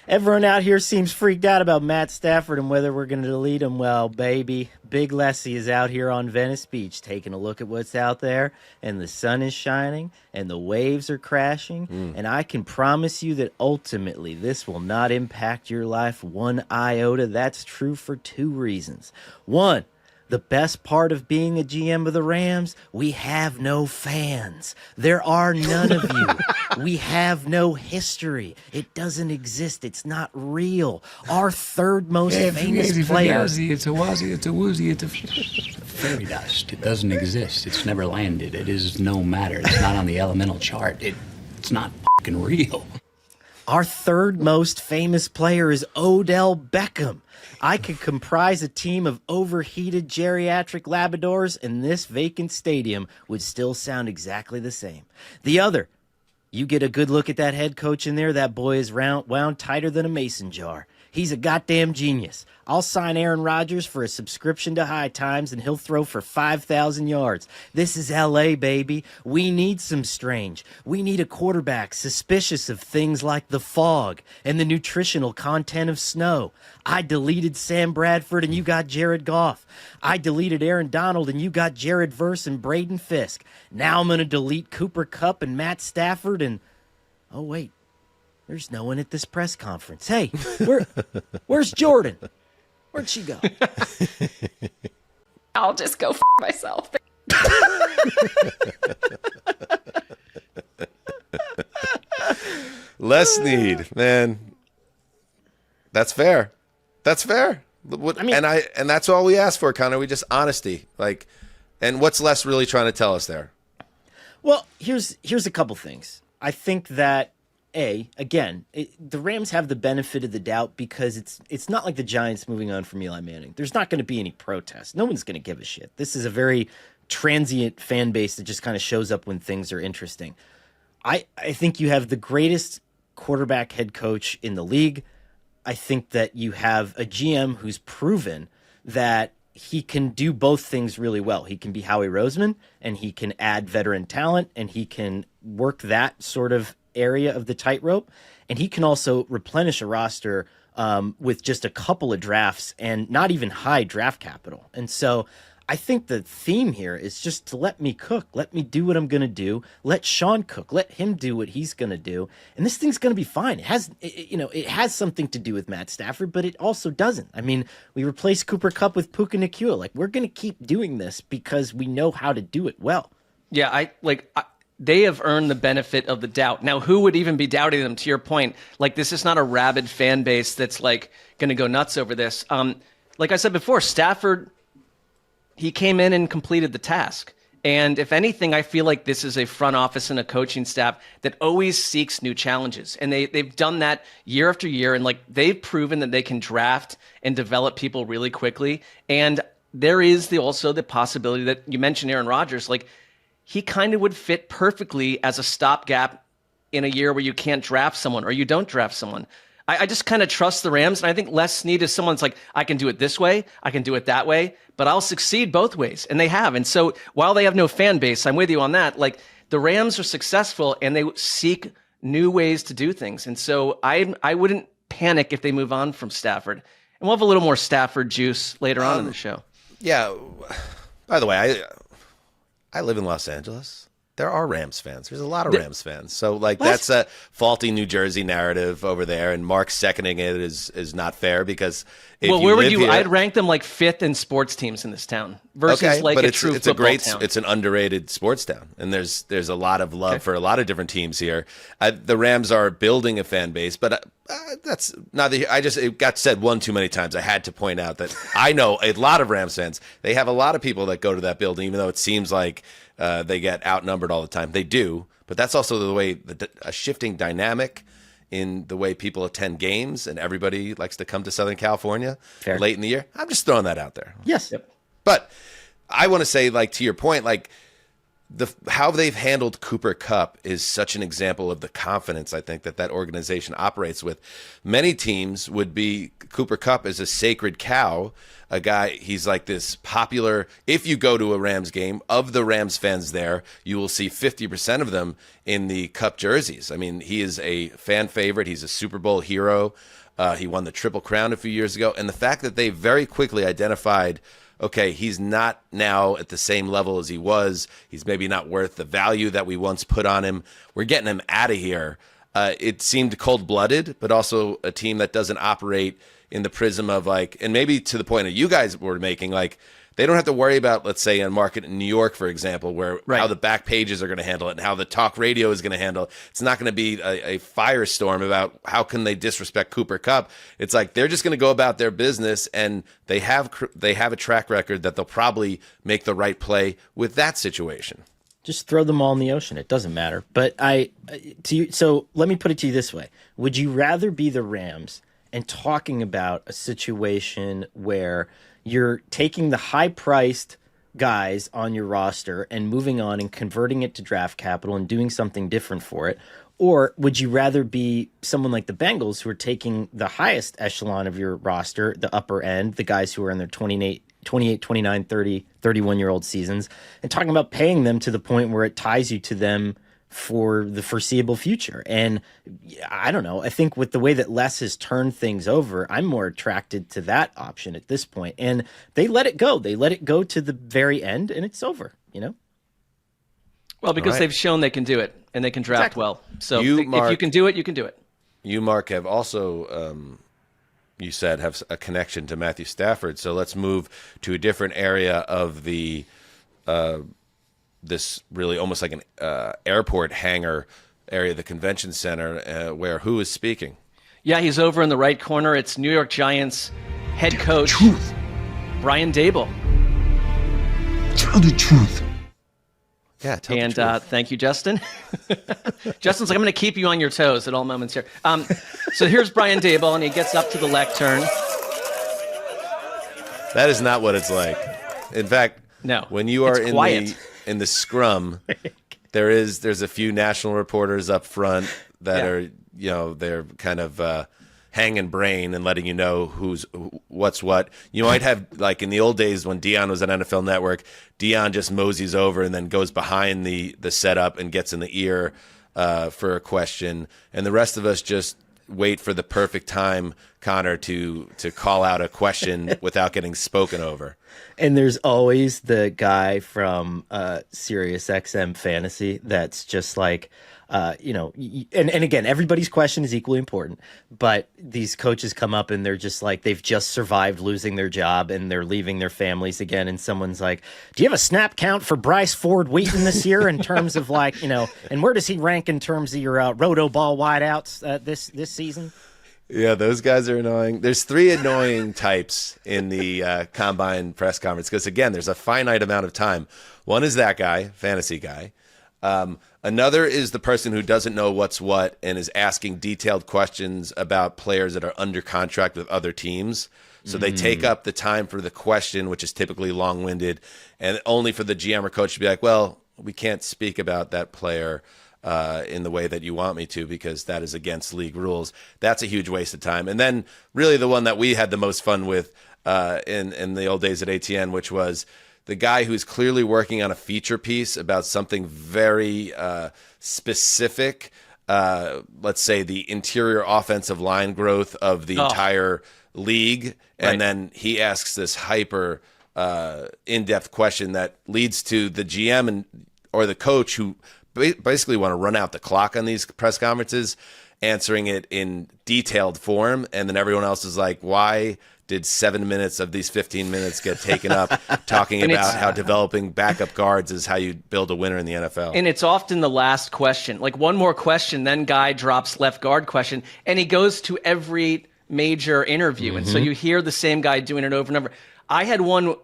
S3: Everyone out here seems freaked out about Matt Stafford and whether we're going to delete him. Well, baby, Big Lessie is out here on Venice Beach taking a look at what's out there, and the sun is shining, and the waves are crashing, and I can promise you that ultimately this will not impact your life one iota. That's true for two reasons. One, the best part of being a GM of the Rams, we have no fans. There are none of you. We have no history. It doesn't exist. It's not real. Our third most famous player.
S8: It's a woozy, it's a woozy, it's a fairy dust. It doesn't exist. It's never landed. It is no matter. It's not on the elemental chart. It's not fucking real.
S3: Our third most famous player is Odell Beckham. I could comprise a team of overheated geriatric Labradors, and this vacant stadium would still sound exactly the same. The other, you get a good look at that head coach in there, that boy is wound tighter than a mason jar. He's a goddamn genius. I'll sign Aaron Rodgers for a subscription to High Times, and he'll throw for 5,000 yards. This is L.A., baby. We need some strange. We need a quarterback suspicious of things like the fog and the nutritional content of snow. I deleted Sam Bradford, and you got Jared Goff. I deleted Aaron Donald, and you got Jared Verse and Braden Fisk. Now I'm going to delete Cooper Kupp and Matt Stafford, and... oh, wait. There's no one at this press conference. Hey, where's Jordan? Where'd she go?
S9: I'll just go myself.
S2: Les Snead, man. That's fair. That's fair. And that's all we ask for, Conor. We just honesty. And what's Les really trying to tell us there?
S3: Well, here's a couple things. I think that the Rams have the benefit of the doubt because it's not like the Giants moving on from Eli Manning. There's not going to be any protest. No one's going to give a shit. This is a very transient fan base that just kind of shows up when things are interesting. I think you have the greatest quarterback head coach in the league. I think that you have a GM who's proven that he can do both things really well. He can be Howie Roseman, and he can add veteran talent, and he can work that sort of area of the tightrope, and he can also replenish a roster with just a couple of drafts and not even high draft capital. And so I think the theme here is just to let me cook, let me do what I'm going to do, let Sean cook, let him do what he's going to do, and this thing's going to be fine. It has something to do with Matt Stafford, but it also doesn't. I mean, we replaced Cooper Kupp with Puka Nacua. We're going to keep doing this because we know how to do it well.
S4: Yeah, they have earned the benefit of the doubt. Now, who would even be doubting them? To your point, this is not a rabid fan base that's going to go nuts over this. Like I said before, Stafford, he came in and completed the task. And if anything, I feel like this is a front office and a coaching staff that always seeks new challenges. And they've done that year after year. And they've proven that they can draft and develop people really quickly. And there is also the possibility that you mentioned Aaron Rodgers, he kind of would fit perfectly as a stopgap in a year where you can't draft someone or you don't draft someone. I just kind of trust the Rams, and I think Les Snead is someone that's like, I can do it this way, I can do it that way, but I'll succeed both ways, and they have. And so while they have no fan base, I'm with you on that. Like, the Rams are successful, and they seek new ways to do things. And so I wouldn't panic if they move on from Stafford. And we'll have a little more Stafford juice later on in the show.
S2: Yeah. By the way, I live in Los Angeles. There are Rams fans. There's a lot of Rams fans. So, like, that's a faulty New Jersey narrative over there, and Mark seconding it is not fair because if
S4: where would you?
S2: Here,
S4: I'd rank them like 5th in sports teams in this town versus like
S2: but
S4: a
S2: it's
S4: true
S2: a
S4: football
S2: great,
S4: town.
S2: it's an underrated sports town, and there's a lot of love for a lot of different teams here. The Rams are building a fan base, but that's not the. It got said one too many times. I had to point out that I know a lot of Rams fans. They have a lot of people that go to that building, even though it seems like they get outnumbered all the time. They do, but that's also the way a shifting dynamic in the way people attend games, and everybody likes to come to Southern California late in the year. I'm just throwing that out there.
S3: Yes. Yep.
S2: But I want to say, like, to your point, like, how they've handled Cooper Kupp is such an example of the confidence I think that organization operates with. Many teams would be Cooper Kupp is a sacred cow, a guy, he's like this popular. If you go to a Rams game, of the Rams fans there, you will see 50% of them in the Kupp jerseys. I mean, he is a fan favorite. He's a Super Bowl hero. He won the Triple Crown a few years ago. And the fact that they very quickly identified, okay, he's not now at the same level as he was. He's maybe not worth the value that we once put on him. We're getting him out of here. It seemed cold-blooded, but also a team that doesn't operate in the prism of, like, and maybe to the point that you guys were making, like, they don't have to worry about, let's say, a market in New York, for example, where how the back pages are going to handle it and how the talk radio is going to handle it. It's not going to be a firestorm about how can they disrespect Cooper Kupp. It's like they're just going to go about their business, and they have a track record that they'll probably make the right play with that situation.
S3: Just throw them all in the ocean. It doesn't matter. But so let me put it to you this way. Would you rather be the Rams and talking about a situation where you're taking the high-priced guys on your roster and moving on and converting it to draft capital and doing something different for it? Or would you rather be someone like the Bengals, who are taking the highest echelon of your roster, the upper end, the guys who are in their 28, 29, 30, 31-year-old seasons, and talking about paying them to the point where it ties you to them for the foreseeable future? And I don't know. I think with the way that Les has turned things over, I'm more attracted to that option at this point. And they let it go. They let it go to the very end, and it's over, you know?
S4: Well, because they've shown they can do it, and they can draft well. So if you can do it, you can do it.
S2: You, Mark, have also, you said, have a connection to Matthew Stafford. So let's move to a different area of the this really almost like an airport hangar area, the convention center, where who is speaking?
S4: Yeah, he's over in the right corner. It's New York Giants head coach Brian Daboll.
S8: Tell the truth.
S2: Yeah, tell the truth.
S4: Thank you, Justin. Justin's like, I'm going to keep you on your toes at all moments here. So here's Brian Daboll, and he gets up to the lectern.
S2: That is not what it's like. In fact,
S4: no,
S2: when you are
S4: in
S2: the scrum, there's a few national reporters up front that are, you know, they're kind of hanging brain and letting you know what's what. You might have, like in the old days when Dion was at NFL Network, Dion just moseys over and then goes behind the setup and gets in the ear for a question, and the rest of us just wait for the perfect time, Conor, to call out a question without getting spoken over.
S3: And there's always the guy from Sirius XM Fantasy that's just like, you know, and again, everybody's question is equally important, but these coaches come up and they're just like, they've just survived losing their job and they're leaving their families again. And someone's like, do you have a snap count for Bryce Ford Wheaton this year in terms of, like, you know, and where does he rank in terms of your roto ball wideouts this season?
S2: Yeah, those guys are annoying. There's 3 annoying types in the Combine press conference because, again, there's a finite amount of time. One is that guy, fantasy guy. Another is the person who doesn't know what's what and is asking detailed questions about players that are under contract with other teams. So they take up the time for the question, which is typically long-winded, and only for the GM or coach to be like, well, we can't speak about that player in the way that you want me to, because that is against league rules. That's a huge waste of time. And then really the one that we had the most fun with in the old days at ATN, which was the guy who's clearly working on a feature piece about something very specific. Let's say the interior offensive line growth of the entire league. And then he asks this hyper in-depth question that leads to the GM or the coach, who basically want to run out the clock on these press conferences, answering it in detailed form. And then everyone else is like, why did 7 minutes of these 15 minutes get taken up talking about how developing backup guards is how you build a winner in the NFL?
S4: And it's often the last question, like one more question, then guy drops left guard question, and he goes to every major interview. And so you hear the same guy doing it over and over. I had one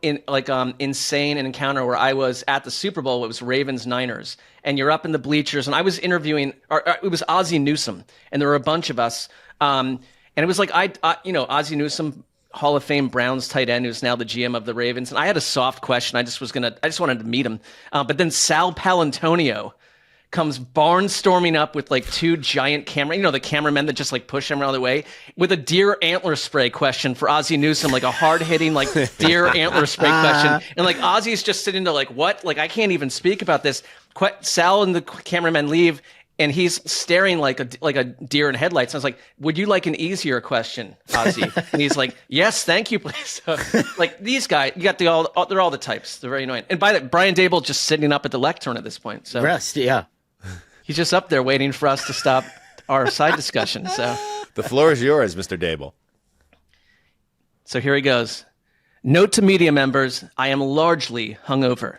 S4: insane encounter where I was at the Super Bowl. It was Ravens-Niners, and you're up in the bleachers, and I was interviewing, or it was Ozzie Newsome, and there were a bunch of us, and it was like Ozzie Newsome, Hall of Fame Browns tight end, who's now the GM of the Ravens, and I had a soft question. I just wanted to meet him, but then Sal Palantonio comes barnstorming up with like two giant the cameramen that just like push him around the way, with a deer antler spray question for Ozzie Newsome, like a hard-hitting like deer antler spray question. And like Ozzie's just sitting there like, what? Like, I can't even speak about this. Sal and the cameramen leave, and he's staring like a deer in headlights. I was like, would you like an easier question, Ozzie? And he's like, yes, thank you, please. So, like, these guys, you got they're all the types. They're very annoying. And by the Brian Daboll just sitting up at the lectern at this point. So
S3: yeah.
S4: He's just up there waiting for us to stop our side discussion. So
S2: the floor is yours, Mr. Daboll.
S4: So here he goes. Note to media members, I am largely hungover.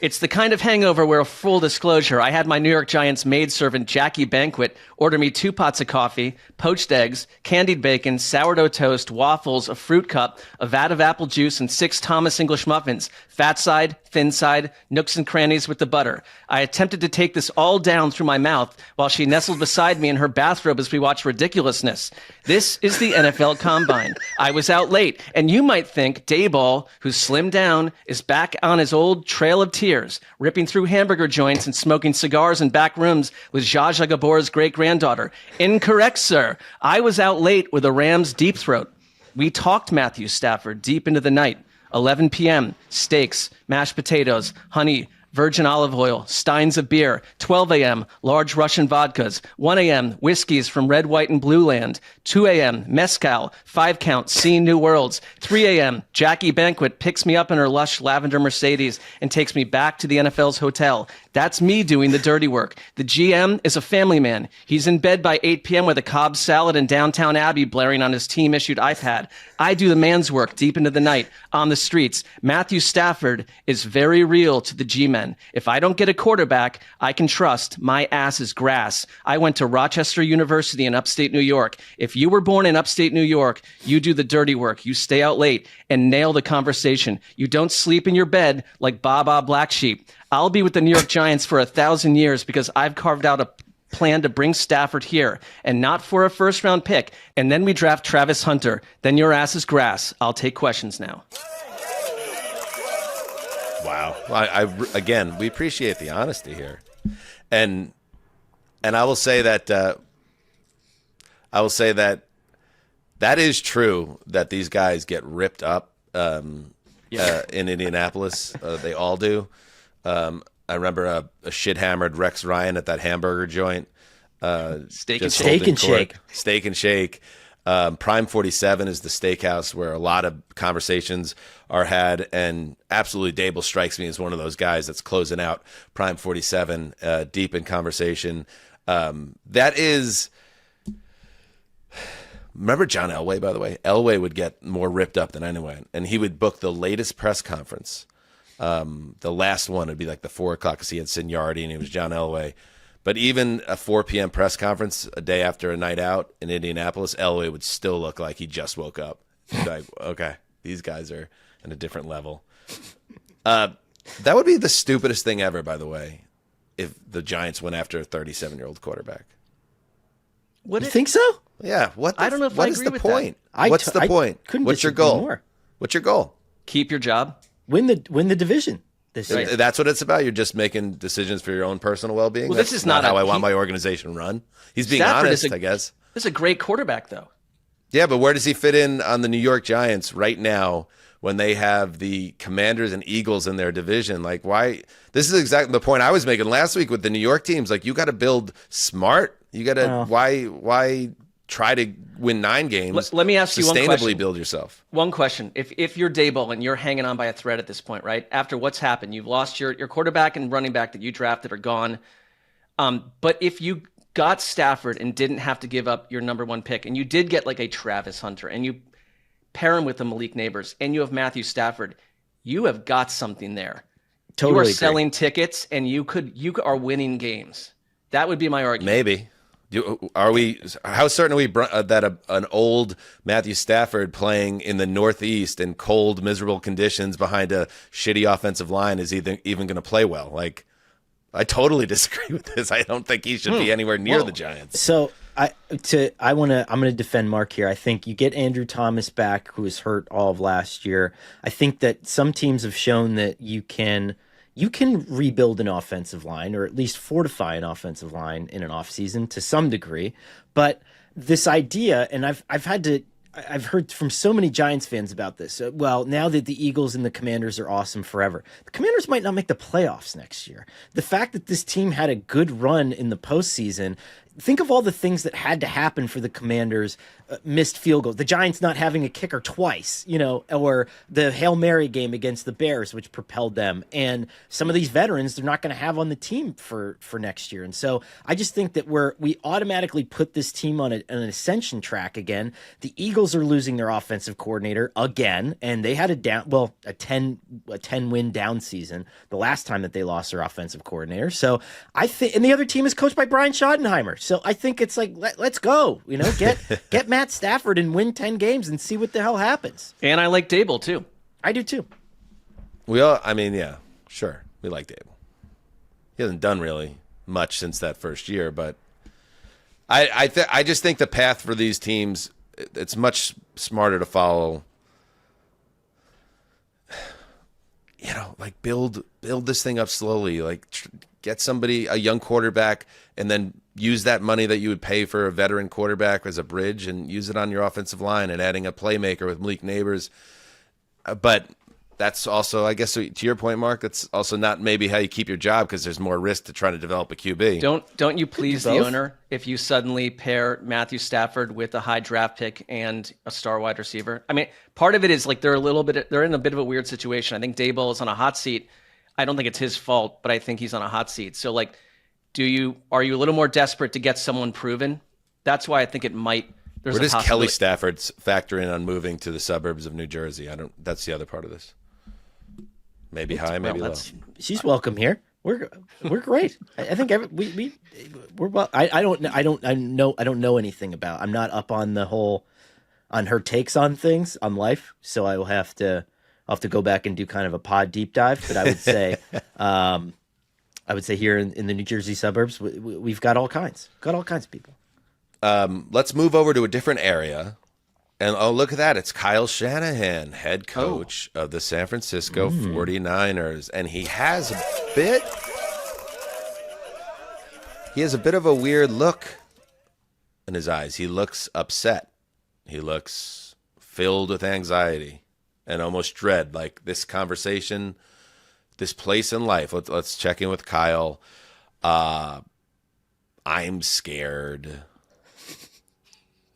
S4: It's the kind of hangover where, full disclosure, I had my New York Giants maidservant Jackie Banquet order me 2 pots of coffee, poached eggs, candied bacon, sourdough toast, waffles, a fruit cup, a vat of apple juice, and 6 Thomas English muffins, fat side, thin side, nooks and crannies with the butter. I attempted to take this all down through my mouth while she nestled beside me in her bathrobe as we watched ridiculousness. This is the NFL Combine. I was out late, and you might think Daboll, who's slimmed down, is back on his old trail of tears, ripping through hamburger joints and smoking cigars in back rooms with Zsa Zsa Gabor's great-granddaughter. Incorrect, sir. I was out late with a Rams deep throat. We talked Matthew Stafford deep into the night. 11 p.m., steaks, mashed potatoes, honey, virgin olive oil, steins of beer. 12 a.m., large Russian vodkas. 1 a.m., whiskeys from red, white, and blue land. 2 a.m., mezcal, 5 count, seeing new worlds. 3 a.m., Jackie Banquet picks me up in her lush lavender Mercedes and takes me back to the NFL's hotel. That's me doing the dirty work. The GM is a family man. He's in bed by 8 p.m. with a Cobb salad and Downtown Abbey blaring on his team-issued iPad. I do the man's work deep into the night, on the streets. Matthew Stafford is very real to the G-men. If I don't get a quarterback I can trust, my ass is grass. I went to Rochester University in upstate New York. If you were born in upstate New York, you do the dirty work. You stay out late and nail the conversation. You don't sleep in your bed like Baba Black Sheep. I'll be with the New York Giants for 1,000 years because I've carved out a plan to bring Stafford here, and not for a first-round pick. And then we draft Travis Hunter. Then your ass is grass. I'll take questions now.
S2: Wow. Again, we appreciate the honesty here. And I will say that that is true that these guys get ripped up in Indianapolis. They all do. I remember a shit-hammered Rex Ryan at that hamburger joint.
S3: Steak and Shake.
S2: Steak and Shake. Prime 47 is the steakhouse where a lot of conversations are had, and absolutely Daboll strikes me as one of those guys that's closing out Prime 47 deep in conversation. That is... Remember John Elway, by the way? Elway would get more ripped up than anyone, and he would book the latest press conference. The last one would be like the 4 o'clock because he had seniority and he was John Elway. But even a 4 p.m. press conference a day after a night out in Indianapolis, Elway would still look like he just woke up. He's like, okay, these guys are in a different level. That would be the stupidest thing ever, by the way, if the Giants went after a 37-year-old quarterback.
S3: You think so?
S2: Yeah.
S4: I don't know if I agree with
S2: point?
S4: that.
S2: What's the point?
S3: Couldn't
S2: What's your
S3: disagree
S2: goal?
S3: more.
S2: What's your goal?
S4: Keep your job.
S3: Win the division. this year.
S2: That's what it's about. You're just making decisions for your own personal well-being.
S4: Well,
S2: That's
S4: this is not
S2: how I want my organization run. He's being
S4: Stafford
S2: honest, I guess.
S4: This is a great quarterback, though.
S2: Yeah, but where does he fit in on the New York Giants right now when they have the Commanders and Eagles in their division? Like, why? This is exactly the point I was making last week with the New York teams. Like, you got to build smart. You got to why try to win 9 games?
S4: Let me ask you one question.
S2: Sustainably build yourself.
S4: One question: If you're Daboll and you're hanging on by a thread at this point, right? After what's happened, you've lost your quarterback and running back that you drafted are gone. But if you got Stafford and didn't have to give up your number 1 pick, and you did get like a Travis Hunter, and you pair him with the Malik Neighbors, and you have Matthew Stafford, you have got something there.
S3: Totally
S4: you are
S3: agree.
S4: selling tickets, and you are winning games. That would be my argument.
S2: Maybe. Are we? How certain are we that an old Matthew Stafford playing in the Northeast in cold, miserable conditions behind a shitty offensive line is even going to play well? Like, I totally disagree with this. I don't think he should be anywhere near the Giants.
S3: So I'm gonna defend Mark here. I think you get Andrew Thomas back, who was hurt all of last year. I think that some teams have shown that you can rebuild an offensive line, or at least fortify an offensive line in an offseason to some degree. But this idea, and I've heard from so many Giants fans about this. Well, now that the Eagles and the Commanders are awesome forever, the Commanders might not make the playoffs next year. The fact that this team had a good run in the postseason, think of all the things that had to happen for the Commanders. Missed field goals, the Giants not having a kicker twice, or the Hail Mary game against the Bears, which propelled them, and some of these veterans they're not going to have on the team for next year. And so I just think that we automatically put this team on an ascension track again. The Eagles are losing their offensive coordinator again, and they had a 10-win down season the last time that they lost their offensive coordinator. So I think, and the other team is coached by Brian Schottenheimer. So I think it's like let's go, get Matt Stafford and win 10 games and see what the hell happens.
S4: And I like Daboll too.
S3: I do too.
S2: Yeah, sure. We like Daboll. He hasn't done really much since that first year, but I just think the path for these teams, it's much smarter to follow. Like build this thing up slowly. Like get somebody, a young quarterback, and then use that money that you would pay for a veteran quarterback as a bridge and use it on your offensive line and adding a playmaker with Malik Neighbors. But that's also, I guess, to your point, Mark, that's also not maybe how you keep your job because there's more risk to trying to develop a QB.
S4: Don't you please the owner if you suddenly pair Matthew Stafford with a high draft pick and a star wide receiver? I mean, part of it is like they're in a bit of a weird situation. I think Daboll is on a hot seat. I don't think it's his fault, but I think he's on a hot seat. So like, are you a little more desperate to get someone proven? That's why I think it might.
S2: Where does Kelly Stafford factor in on moving to the suburbs of New Jersey? That's the other part of this. Maybe high, maybe low.
S3: She's welcome here. We're great. I think we're well. I don't know anything about. I'm not up on on her takes on things on life, so I will have to go back and do kind of a pod deep dive. But I would say here in the New Jersey suburbs, we've got all kinds of people.
S2: Let's move over to a different area. And look at that. It's Kyle Shanahan, head coach of the San Francisco 49ers. And he has a bit of a weird look in his eyes. He looks upset. He looks filled with anxiety and almost dread. Like this conversation, this place in life. Let's check in with Kyle. I'm scared.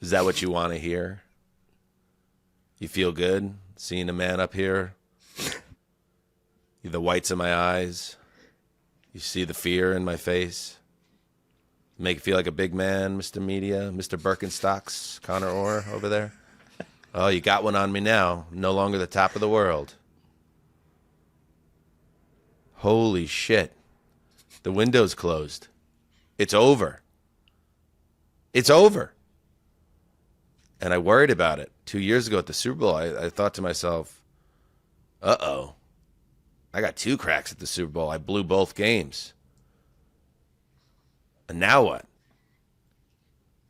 S2: Is that what you want to hear? You feel good seeing a man up here? The whites in my eyes. You see the fear in my face. Make you feel like a big man, Mr. Media, Mr. Birkenstocks, Conor Orr over there. Oh, you got one on me now. No longer the top of the world. Holy shit. The window's closed. It's over. It's over. And I worried about it. 2 years ago at the Super Bowl, I thought to myself, uh-oh. I got 2 cracks at the Super Bowl. I blew both games. And now what?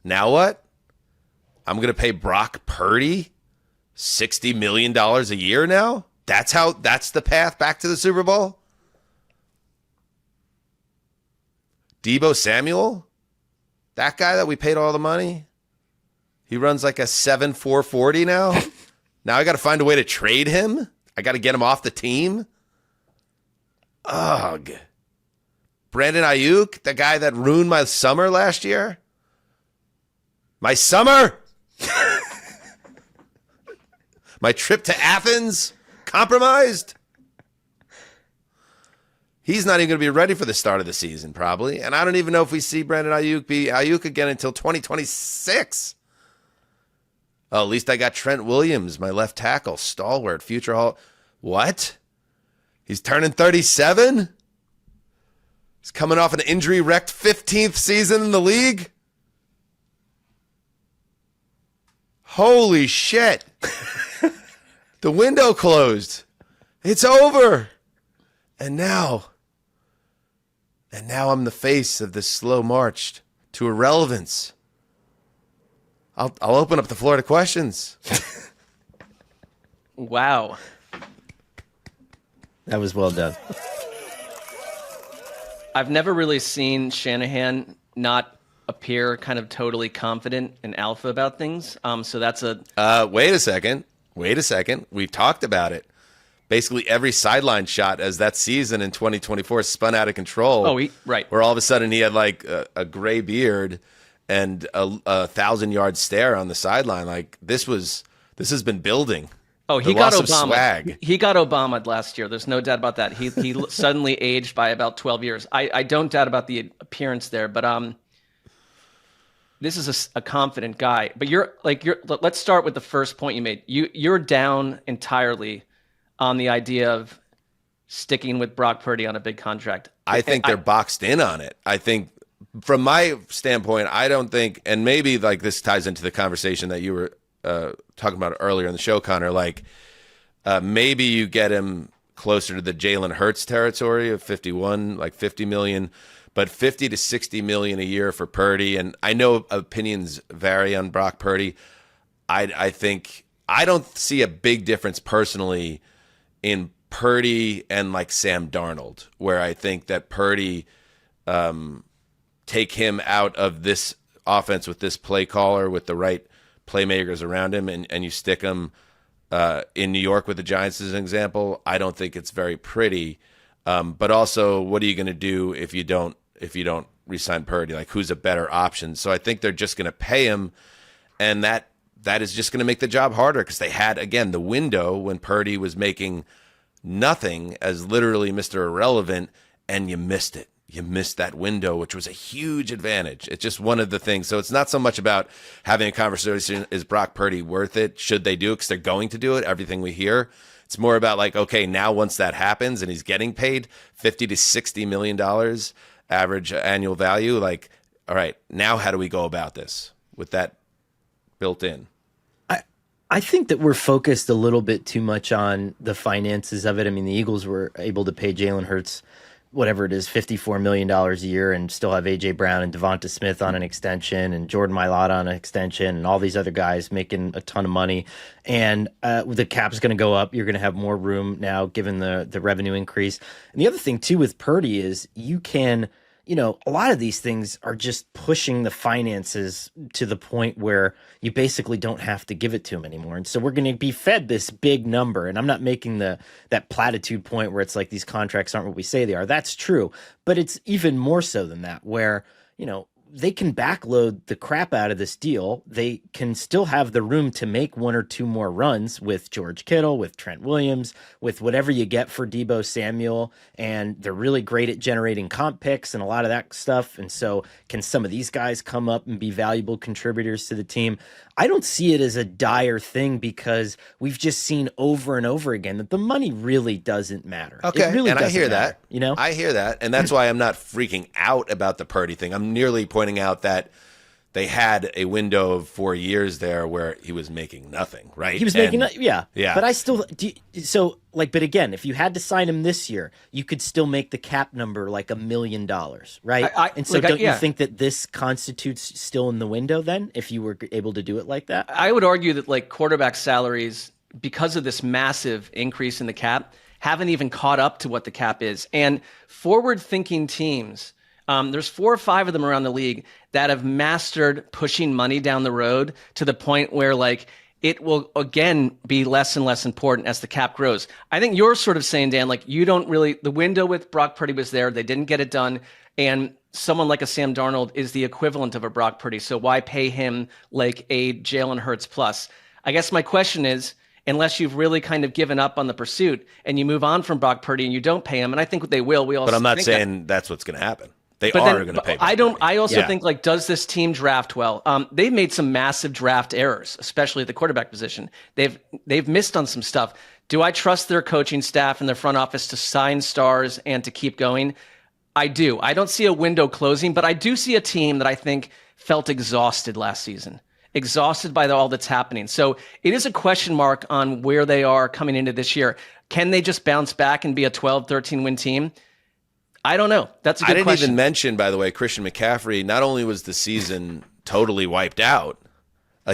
S2: Now what? I'm going to pay Brock Purdy $60 million a year now? That's the path back to the Super Bowl? Deebo Samuel, that guy that we paid all the money, he runs like a 7.440 now. Now I got to find a way to trade him. I got to get him off the team. Ugh. Brandon Ayuk, the guy that ruined my summer last year. My summer? My trip to Athens? Compromised? He's not even going to be ready for the start of the season, probably. And I don't even know if we see Brandon Ayuk be Ayuk again until 2026. Oh, at least I got Trent Williams, my left tackle, stalwart, future Hall. What? He's turning 37? He's coming off an injury-wrecked 15th season in the league? Holy shit. The window closed. It's over. And now I'm the face of this slow march to irrelevance. I'll open up the floor to questions.
S4: Wow.
S3: That was well done.
S4: I've never really seen Shanahan not appear kind of totally confident and alpha about things. So that's a...
S2: Wait a second. We talked about it. Basically every sideline shot as that season in 2024 spun out of control.
S4: Oh, right.
S2: Where all of a sudden he had like a gray beard and a 1,000-yard stare on the sideline. Like this has been building.
S4: Oh, he
S2: The
S4: got
S2: loss of
S4: Obama.
S2: swag.
S4: He got Obama last year. There's no doubt about that. He suddenly aged by about 12 years. I don't doubt about the appearance there, but this is a confident guy. But let's start with the first point you made. You're down entirely on the idea of sticking with Brock Purdy on a big contract.
S2: I think they're boxed in on it. I think from my standpoint, I don't think, and maybe like this ties into the conversation that you were talking about earlier in the show, Conor, like maybe you get him closer to the Jalen Hurts territory of 51, like 50 million, but 50 to 60 million a year for Purdy. And I know opinions vary on Brock Purdy. I think I don't see a big difference personally in Purdy and like Sam Darnold, where I think that Purdy take him out of this offense with this play caller, with the right playmakers around him, and you stick him in New York with the Giants as an example. I don't think it's very pretty. But also, what are you going to do if you don't re-sign Purdy? Like, who's a better option? So I think they're just going to pay him, and that is just going to make the job harder because they had, again, the window when Purdy was making nothing as literally Mr. Irrelevant, and you missed it. You missed that window, which was a huge advantage. It's just one of the things. So it's not so much about having a conversation, is Brock Purdy worth it? Should they do it? Because they're going to do it, everything we hear. It's more about like, okay, now once that happens and he's getting paid $50 to $60 million average annual value, like, all right, now how do we go about this with that built in?
S3: I think that we're focused a little bit too much on the finances of it. I mean, the Eagles were able to pay Jalen Hurts, whatever it is, $54 million a year, and still have A.J. Brown and Devonta Smith on an extension and Jordan Mailata on an extension and all these other guys making a ton of money. And the cap's going to go up. You're going to have more room now given the revenue increase. And the other thing, too, with Purdy is you can – a lot of these things are just pushing the finances to the point where you basically don't have to give it to him anymore. And so we're going to be fed this big number. And I'm not making that platitude point where it's like these contracts aren't what we say they are. That's true. But it's even more so than that, where, they can backload the crap out of this deal. They can still have the room to make one or two more runs with George Kittle, with Trent Williams, with whatever you get for Deebo Samuel. And they're really great at generating comp picks and a lot of that stuff. And so can some of these guys come up and be valuable contributors to the team? I don't see it as a dire thing because we've just seen over and over again that the money really doesn't matter.
S2: Okay,
S3: it really
S2: and I hear
S3: matter,
S2: that. I hear that, and that's why I'm not freaking out about the Purdy thing. I'm nearly pointing out that they had a window of 4 years there where he was making nothing, right?
S3: He was making yeah. But I still but again, if you had to sign him this year, you could still make the cap number like $1 million, right? And so don't you think that this constitutes still in the window then, if you were able to do it like that?
S4: I would argue that like quarterback salaries, because of this massive increase in the cap, haven't even caught up to what the cap is. And forward-thinking teams, There's 4 or 5 of them around the league that have mastered pushing money down the road to the point where like it will again be less and less important as the cap grows. I think you're sort of saying, Dan, like you don't really, the window with Brock Purdy was there. They didn't get it done. And someone like a Sam Darnold is the equivalent of a Brock Purdy. So why pay him like a Jalen Hurts plus? I guess my question is, unless you've really kind of given up on the pursuit and you move on from Brock Purdy and you don't pay him, and I think they will. We all.
S2: But I'm not saying that's what's going to happen. They are going to pay.
S4: I don't. I also think like, does this team draft well? They've made some massive draft errors, especially at the quarterback position. They've missed on some stuff. Do I trust their coaching staff and their front office to sign stars and to keep going? I do. I don't see a window closing, but I do see a team that I think felt exhausted last season, exhausted by all that's happening. So it is a question mark on where they are coming into this year. Can they just bounce back and be a 12, 13 win team? I don't know. That's a good question.
S2: I didn't even mention, by the way, Christian McCaffrey. Not only was the season totally wiped out,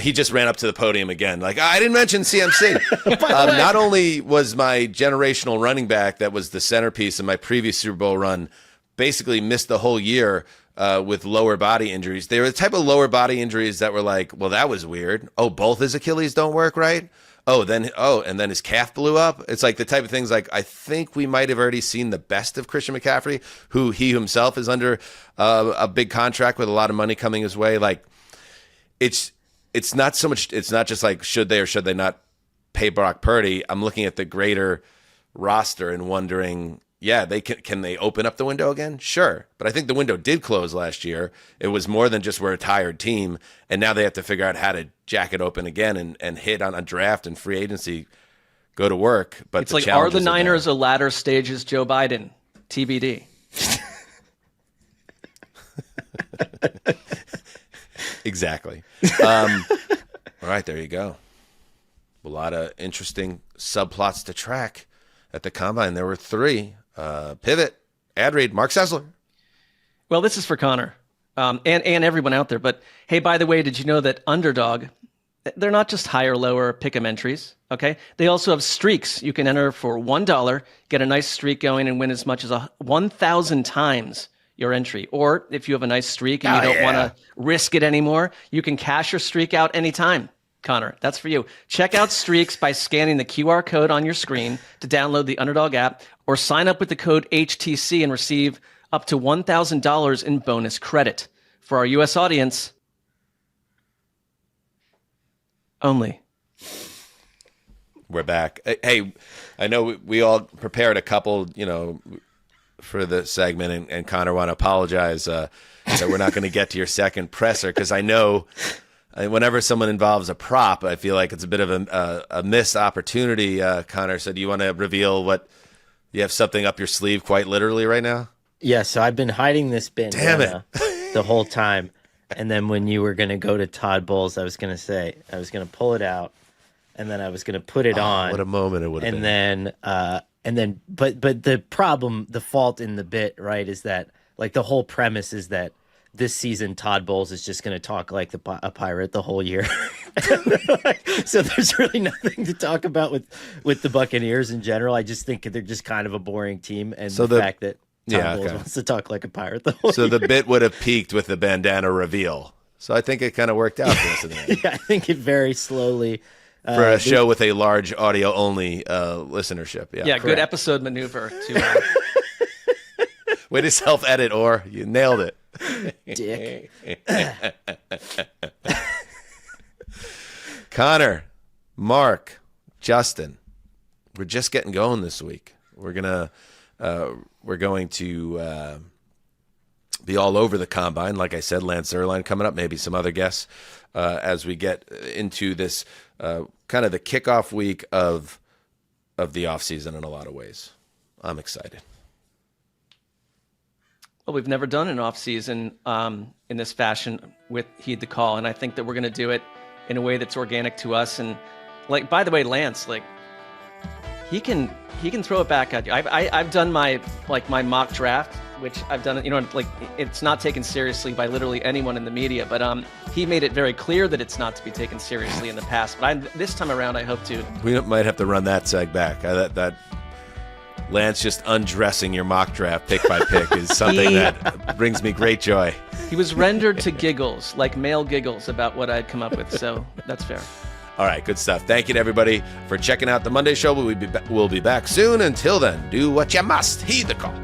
S2: he just ran up to the podium again. Like, I didn't mention CMC. Not only was my generational running back that was the centerpiece of my previous Super Bowl run basically missed the whole year with lower body injuries. They were the type of lower body injuries that were like, well, that was weird. Oh, both his Achilles don't work right? And then his calf blew up. It's like the type of things like I think we might have already seen the best of Christian McCaffrey, who he himself is under a big contract with a lot of money coming his way. Like it's not so much. It's not just like should they or should they not pay Brock Purdy. I'm looking at the greater roster and wondering, yeah, can they open up the window again? Sure. But I think the window did close last year. It was more than just we're a tired team, and now they have to figure out how to jack it open again and hit on a draft and free agency, go to work. But
S4: it's like, are the Niners a latter stage as Joe Biden? TBD.
S2: Exactly. All right, there you go. A lot of interesting subplots to track at the Combine. There were 3. Pivot, ad read, Marc Sessler.
S4: Well, this is for Conor and everyone out there. But hey, by the way, did you know that Underdog, they're not just higher, lower pick'em entries, okay? They also have streaks. You can enter for $1, get a nice streak going, and win as much as 1,000 times your entry. Or if you have a nice streak and you don't want to risk it anymore, you can cash your streak out anytime. Conor, that's for you. Check out Streaks by scanning the QR code on your screen to download the Underdog app, or sign up with the code HTC and receive up to $1,000 in bonus credit. For our U.S. audience, only.
S2: We're back. Hey, I know we all prepared a couple, for the segment, and Conor, want to apologize that we're not going to get to your second presser, because I know whenever someone involves a prop, I feel like it's a bit of a missed opportunity. Conor, so do you want to reveal what you have something up your sleeve quite literally right now?
S3: Yeah, so I've been hiding this bin the whole time. And then when you were going to go to Todd Bowles, I was going to pull it out, and then I was going to put it on.
S2: What a moment it would have been.
S3: But the fault in the bit, right, is that like the whole premise is that this season Todd Bowles is just going to talk like a pirate the whole year. So there's really nothing to talk about with the Buccaneers in general. I just think they're just kind of a boring team, and so the fact that Todd Bowles wants to talk like a pirate the whole year.
S2: So the bit would have peaked with the bandana reveal. So I think it kind of worked out for us in the end.
S3: Yeah, I think it very slowly.
S2: For a show with a large audio-only listenership. Yeah,
S4: correct. Good episode maneuver to
S2: way to self-edit, or you nailed it.
S3: Dick.
S2: Conor, Marc, Justin, we're just getting going this week. We're going to be all over the Combine. Like I said, Lance Zierlein coming up, maybe some other guests as we get into this kind of the kickoff week of the offseason in a lot of ways. I'm excited.
S4: Well, we've never done an offseason in this fashion with Heed the Call, and I think that we're going to do it in a way that's organic to us. And like, by the way, Lance, like he can throw it back at you. I've done my mock draft, which I've done, like it's not taken seriously by literally anyone in the media, but he made it very clear that it's not to be taken seriously in the past. But this time around, I hope to.
S2: We might have to run that seg back. Lance just undressing your mock draft pick by pick is something that brings me great joy.
S4: He was rendered to giggles, like male giggles, about what I'd come up with. So that's fair.
S2: All right, good stuff. Thank you to everybody for checking out the Monday show. We'll be back soon. Until then, do what you must. Heed the call.